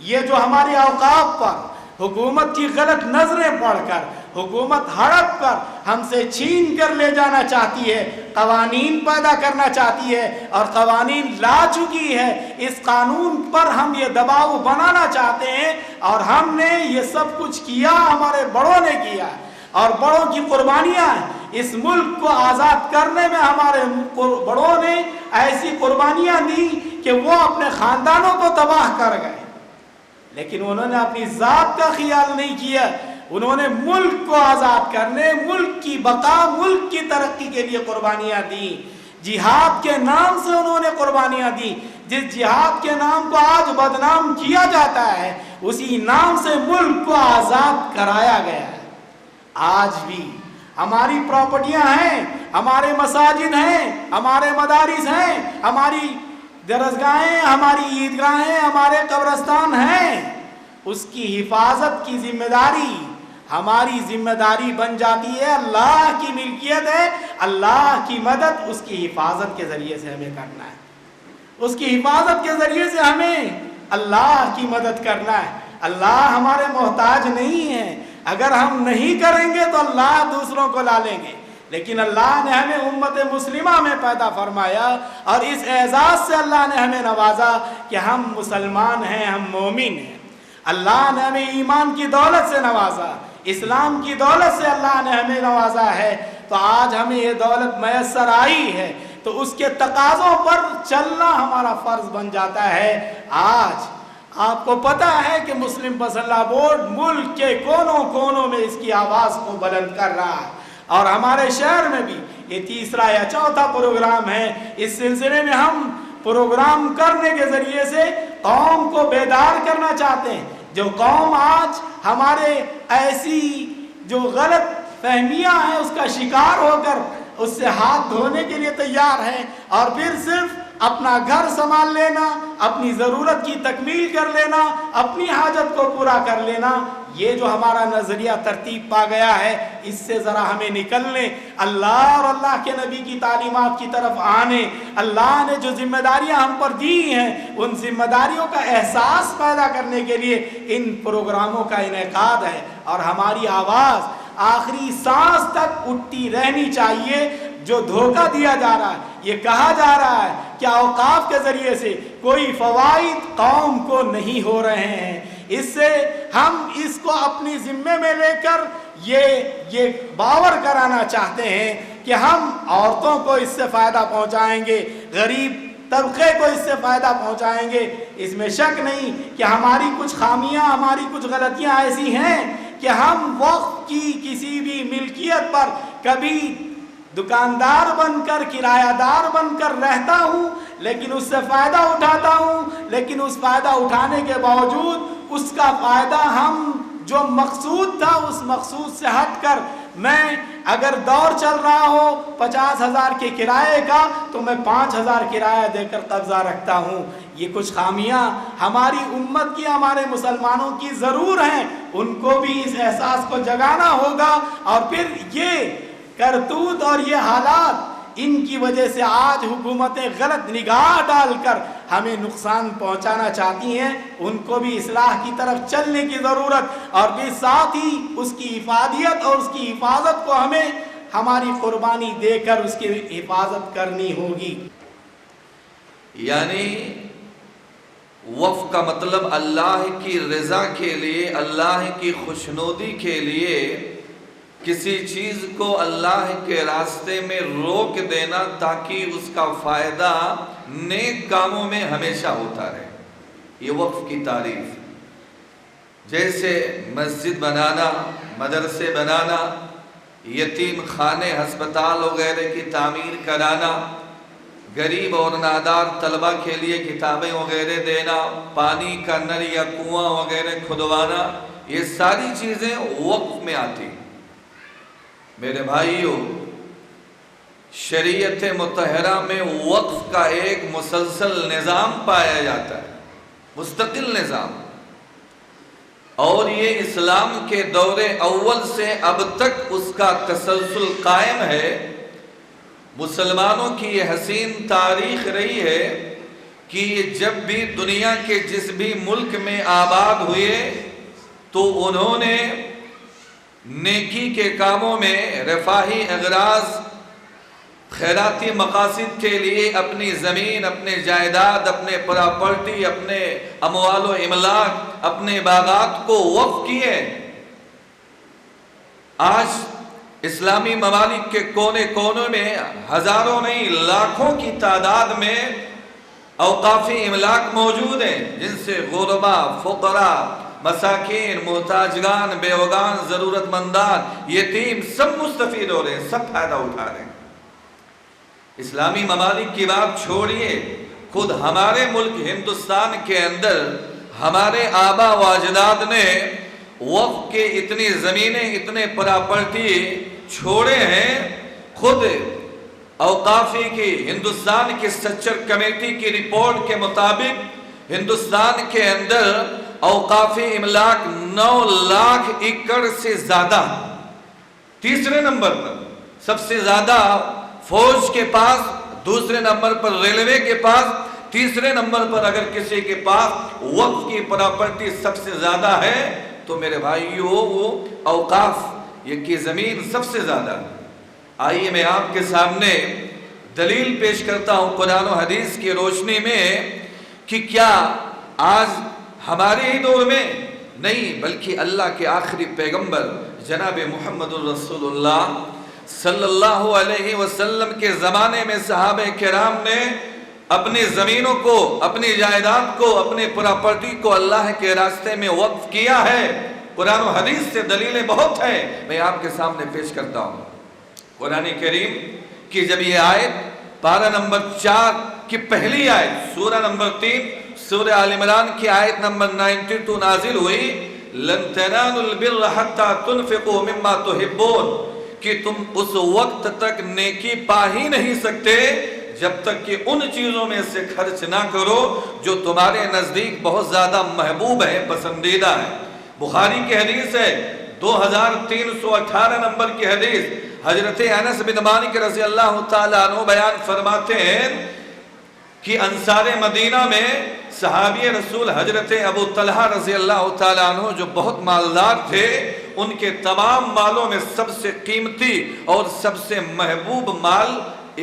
یہ جو ہماری اوقاف پر حکومت کی غلط نظریں پڑھ کر، حکومت ہڑپ کر ہم سے چھین کر لے جانا چاہتی ہے، قوانین پیدا کرنا چاہتی ہے اور قوانین لا چکی ہے، اس قانون پر ہم یہ دباؤ بنانا چاہتے ہیں، اور ہم نے یہ سب کچھ کیا، ہمارے بڑوں نے کیا اور بڑوں کی قربانیاں ہیں۔ اس ملک کو آزاد کرنے میں ہمارے بڑوں نے ایسی قربانیاں دی کہ وہ اپنے خاندانوں کو تباہ کر گئے، لیکن انہوں نے اپنی ذات کا خیال نہیں کیا، انہوں نے ملک کو آزاد کرنے، ملک کی بقا، ملک کی ترقی کے لیے قربانیاں دی۔ جہاد کے نام سے انہوں نے قربانیاں دی، جس جہاد کے نام کو آج بدنام کیا جاتا ہے اسی نام سے ملک کو آزاد کرایا گیا ہے۔ آج بھی ہماری پراپرٹیاں ہیں، ہمارے مساجد ہیں، ہمارے مدارس ہیں، ہماری درسگاہیں، ہماری عیدگاہیں، ہمارے قبرستان ہیں، اس کی حفاظت کی ذمہ داری ہماری ذمہ داری بن جاتی ہے۔ اللہ کی ملکیت ہے، اللہ کی مدد اس کی حفاظت کے ذریعے سے ہمیں کرنا ہے، اس کی حفاظت کے ذریعے سے ہمیں اللہ کی مدد کرنا ہے۔ اللہ ہمارے محتاج نہیں ہے، اگر ہم نہیں کریں گے تو اللہ دوسروں کو لا لیں گے، لیکن اللہ نے ہمیں امت مسلمہ میں پیدا فرمایا اور اس اعزاز سے اللہ نے ہمیں نوازا کہ ہم مسلمان ہیں، ہم مومن ہیں۔ اللہ نے ہمیں ایمان کی دولت سے نوازا، اسلام کی دولت سے اللہ نے ہمیں نوازا ہے، تو آج ہمیں یہ دولت میسر آئی ہے تو اس کے تقاضوں پر چلنا ہمارا فرض بن جاتا ہے۔ آج آپ کو پتہ ہے کہ مسلم مسلح بورڈ ملک کے کونوں کونوں میں اس کی آواز کو بلند کر رہا ہے، اور ہمارے شہر میں بھی یہ تیسرا یا چوتھا پروگرام ہے۔ اس سلسلے میں ہم پروگرام کرنے کے ذریعے سے قوم کو بیدار کرنا چاہتے ہیں، جو قوم آج ہمارے ایسی جو غلط فہمیاں ہیں اس کا شکار ہو کر اس سے ہاتھ دھونے کے لیے تیار ہے، اور پھر صرف اپنا گھر سنبھال لینا، اپنی ضرورت کی تکمیل کر لینا، اپنی حاجت کو پورا کر لینا، یہ جو ہمارا نظریہ ترتیب پا گیا ہے اس سے ذرا ہمیں نکلنے، اللہ اور اللہ کے نبی کی تعلیمات کی طرف آنے، اللہ نے جو ذمہ داریاں ہم پر دی ہیں ان ذمہ داریوں کا احساس پیدا کرنے کے لیے ان پروگراموں کا انعقاد ہے، اور ہماری آواز آخری سانس تک اٹھتی رہنی چاہیے۔ جو دھوکہ دیا جا رہا ہے، یہ کہا جا رہا ہے کہ اوقاف کے ذریعے سے کوئی فوائد قوم کو نہیں ہو رہے ہیں، اس سے ہم اس کو اپنی ذمے میں لے کر یہ باور کرانا چاہتے ہیں کہ ہم عورتوں کو اس سے فائدہ پہنچائیں گے، غریب طبقے کو اس سے فائدہ پہنچائیں گے۔ اس میں شک نہیں کہ ہماری کچھ خامیاں، ہماری کچھ غلطیاں ایسی ہیں کہ ہم وقت کی کسی بھی ملکیت پر کبھی دکاندار بن کر، کرایہ دار بن کر رہتا ہوں، لیکن اس سے فائدہ اٹھاتا ہوں، لیکن اس فائدہ اٹھانے کے باوجود اس کا فائدہ ہم جو مقصود تھا اس مقصود سے ہٹ کر میں اگر دور چل رہا ہو 50,000 کے کرائے کا تو میں 5,000 کرایہ دے کر قبضہ رکھتا ہوں۔ یہ کچھ خامیاں ہماری امت کی، ہمارے مسلمانوں کی ضرور ہیں، ان کو بھی اس احساس کو جگانا ہوگا، اور پھر یہ کرتوت اور یہ حالات ان کی وجہ سے آج حکومتیں غلط نگاہ ڈال کر ہمیں نقصان پہنچانا چاہتی ہیں، ان کو بھی اصلاح کی طرف چلنے کی ضرورت، اور بھی ساتھ ہی اس کی افادیت اور اس کی حفاظت کو ہمیں ہماری قربانی دے کر اس کی حفاظت کرنی ہوگی۔ یعنی وقف کا مطلب اللہ کی رضا کے لیے، اللہ کی خوشنودی کے لیے کسی چیز کو اللہ کے راستے میں روک دینا تاکہ اس کا فائدہ نیک کاموں میں ہمیشہ ہوتا رہے، یہ وقف کی تعریف۔ جیسے مسجد بنانا، مدرسے بنانا، یتیم خانے، ہسپتال وغیرہ کی تعمیر کرانا، غریب اور نادار طلبہ کے لیے کتابیں وغیرہ دینا، پانی کا نل یا کنواں وغیرہ کھدوانا، یہ ساری چیزیں وقف میں آتی۔ میرے بھائیوں، شریعت مطہرہ میں وقف کا ایک مسلسل نظام پایا جاتا ہے، مستقل نظام، اور یہ اسلام کے دور اول سے اب تک اس کا تسلسل قائم ہے۔ مسلمانوں کی یہ حسین تاریخ رہی ہے کہ یہ جب بھی دنیا کے جس بھی ملک میں آباد ہوئے تو انہوں نے نیکی کے کاموں میں، رفاہی اغراض، خیراتی مقاصد کے لیے اپنی زمین، اپنے جائیداد، اپنے پراپرٹی، اپنے اموال و املاک، اپنے باغات کو وقف کیے۔ آج اسلامی ممالک کے کونے کونے میں ہزاروں نہیں لاکھوں کی تعداد میں اوقافی املاک موجود ہیں، جن سے غربا، فقراء، مساکین، محتاجگان، بیوگان، ضرورت مندان، یتیم سب مستفید ہو رہے ہیں، سب فائدہ اٹھا رہے ہیں۔ اسلامی ممالک کی بات چھوڑیے، خود ہمارے ملک ہندوستان کے اندر ہمارے آبا و اجداد نے وقف کے اتنی زمینیں، اتنے پراپرٹی چھوڑے ہیں۔ خود اوقافی کی ہندوستان کی سچر کمیٹی کی رپورٹ کے مطابق ہندوستان کے اندر اوقافی املاک 9 لاکھ ایکڑ سے زیادہ، تیسرے نمبر پر سب سے زیادہ فوج کے پاس، دوسرے نمبر پر ریلوے کے پاس، تیسرے نمبر پر اگر کسی کے پاس وقف کی پراپرٹی سب سے زیادہ ہے تو میرے بھائیو وہ اوقاف یہ کی زمین سب سے زیادہ۔ آئیے میں آپ کے سامنے دلیل پیش کرتا ہوں قرآن و حدیث کی روشنی میں کہ کیا آج ہمارے ہی دور میں نہیں بلکہ اللہ کے آخری پیغمبر جناب محمد الرسول اللہ صلی اللہ علیہ وسلم کے زمانے میں صحابہ کرام نے اپنی زمینوں کو، اپنی جائیداد کو، اپنے پراپرٹی کو اللہ کے راستے میں وقف کیا ہے۔ قرآن و حدیث سے دلیلیں بہت ہیں، میں آپ کے سامنے پیش کرتا ہوں۔ قرآن کریم کی جب یہ آیت پارہ نمبر 4 کی پہلی آیت، سورہ نمبر 3 سورہ آل عمران کی آیت نمبر 92 نازل ہوئی، لَن تَنَالُوا الْبِرَّ حَتَّى تُنْفِقُوا مِمَّا تُحِبُّونَ، کہ تم اس وقت تک نیکی پا ہی نہیں سکتے جب تک کہ ان چیزوں میں سے خرچ نہ کرو جو تمہارے نزدیک بہت زیادہ محبوب ہے، پسندیدہ ہے۔ بخاری کی حدیث ہے، 2318 نمبر کی حدیث، حضرت انس بن مالک رضی اللہ تعالیٰ عنہ بیان فرماتے ہیں کہ انصار مدینہ میں صحابی رسول حضرت ابو طلحہ رضی اللہ تعالیٰ عنہ جو بہت مالدار تھے، ان کے تمام مالوں میں سب سے قیمتی اور سب سے محبوب مال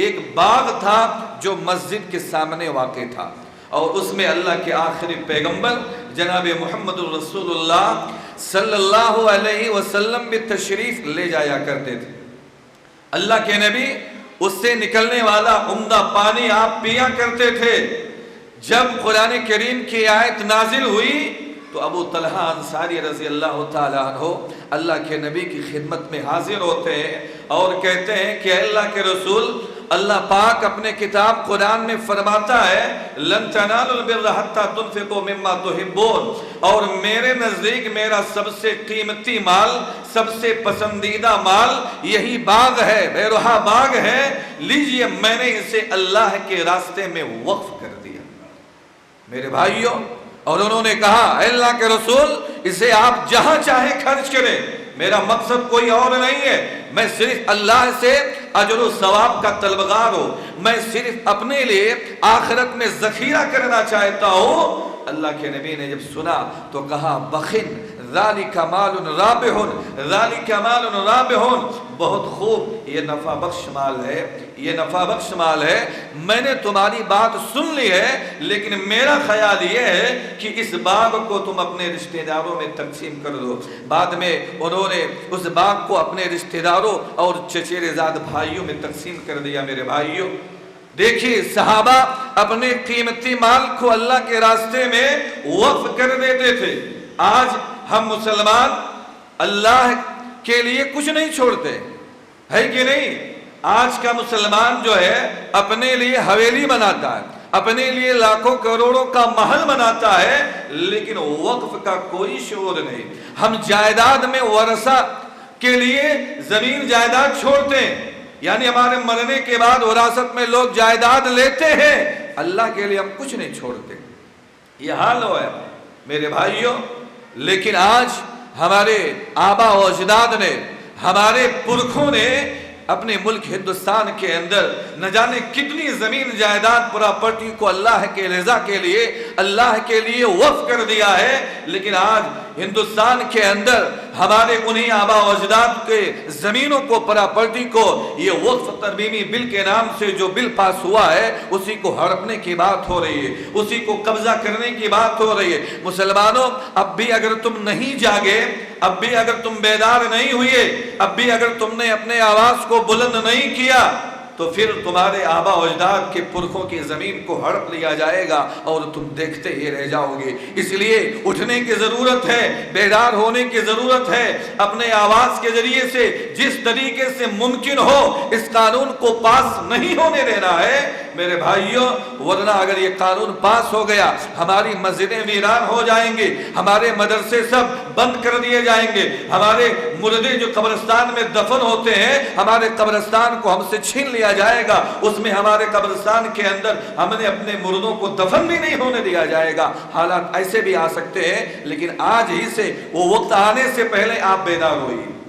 ایک باغ تھا جو مسجد کے سامنے واقع تھا، اور اس میں اللہ کے آخری پیغمبر جناب محمد الرسول اللہ صلی اللہ علیہ وسلم بھی تشریف لے جایا کرتے تھے۔ اللہ کے نبی اس سے نکلنے والا عمدہ پانی آپ پیا کرتے تھے۔ جب قرآن کریم کی آیت نازل ہوئی تو ابو طلحہ انصاری رضی اللہ تعالیٰ عنہ اللہ کے نبی کی خدمت میں حاضر ہوتے ہیں اور کہتے ہیں کہ اللہ کے رسول، اللہ پاک اپنے کتاب قرآن میں فرماتا ہے لَن تَنَالُوا الْبِرَّ حَتَّى تُنْفِقُوا مِمَّا تُحِبُّونَ، اور میرے نزدیک میرا سب سے قیمتی مال، سب سے پسندیدہ مال یہی باغ ہے، بیرہا باغ ہے، لیجئے میں نے اسے اللہ کے راستے میں وقف کر دیا۔ میرے بھائیوں، اور انہوں نے کہا اے اللہ کے رسول اسے آپ جہاں چاہیں خرچ کریں، میرا مقصد کوئی اور نہیں ہے، میں صرف اللہ سے اجر و ثواب کا طلبگار ہوں، میں صرف اپنے لیے آخرت میں ذخیرہ کرنا چاہتا ہوں۔ اللہ کے نبی نے جب سنا تو کہا بخن ذالک مال رابح، ذالک مال رابح، بہت خوب، یہ نفع بخش مال ہے، یہ نفع بخش مال ہے، میں نے تمہاری بات سن لی ہے، لیکن میرا خیال یہ ہے کہ اس باغ کو تم اپنے رشتہ داروں میں تقسیم کر دو۔ بعد میں انہوں نے اس باغ کو اپنے رشتہ داروں اور چچیرے زاد بھائیوں میں تقسیم کر دیا۔ میرے بھائیوں دیکھیے، صحابہ اپنے قیمتی مال کو اللہ کے راستے میں وقف کر دیتے تھے۔ آج ہم مسلمان اللہ کے لیے کچھ نہیں چھوڑتے، ہے کہ نہیں؟ آج کا مسلمان جو ہے اپنے لیے حویلی بناتا ہے، اپنے لیے لاکھوں کروڑوں کا محل بناتا ہے، لیکن وقف کا کوئی شعور نہیں۔ ہم جائیداد میں ورثہ کے لیے زمین جائیداد چھوڑتے ہیں، یعنی ہمارے مرنے کے بعد وراثت میں لوگ جائیداد لیتے ہیں، اللہ کے لیے ہم کچھ نہیں چھوڑتے۔ یہ حال ہے میرے بھائیوں۔ لیکن آج ہمارے آبا و اجداد نے، ہمارے پرکھوں نے اپنے ملک ہندوستان کے اندر نہ جانے کتنی زمین جائیداد پراپرٹی کو اللہ کے رضا کے لیے، اللہ کے لیے وقف کر دیا ہے، لیکن آج ہندوستان کے اندر ہمارے انہی آبا و اجداد کے زمینوں کو، پراپرٹی کو، یہ وقف ترمیمی بل کے نام سے جو بل پاس ہوا ہے اسی کو ہڑپنے کی بات ہو رہی ہے، اسی کو قبضہ کرنے کی بات ہو رہی ہے۔ مسلمانوں، اب بھی اگر تم نہیں جاگے، اب بھی اگر تم بیدار نہیں ہوئے، اب بھی اگر تم نے اپنے آواز کو بلند نہیں کیا، تو پھر تمہارے آبا و اجداد کے پرکھوں کی زمین کو ہڑپ لیا جائے گا اور تم دیکھتے ہی رہ جاؤ گے۔ اس لیے اٹھنے کی ضرورت ہے، بیدار ہونے کی ضرورت ہے، اپنے آواز کے ذریعے سے جس طریقے سے ممکن ہو اس قانون کو پاس نہیں ہونے دینا ہے میرے بھائیوں، ورنہ اگر یہ قانون پاس ہو گیا ہماری مسجدیں ویران ہو جائیں گے، ہمارے مدرسے سب بند کر دیے جائیں گے، ہمارے مردے جو قبرستان میں دفن ہوتے ہیں ہمارے قبرستان کو ہم سے چھین لیا جائے گا، اس میں ہمارے قبرستان کے اندر ہم نے اپنے مردوں کو دفن بھی نہیں ہونے دیا جائے گا۔ حالات ایسے بھی آ سکتے ہیں، لیکن آج ہی سے وہ وقت آنے سے پہلے آپ بیدار ہوئیے۔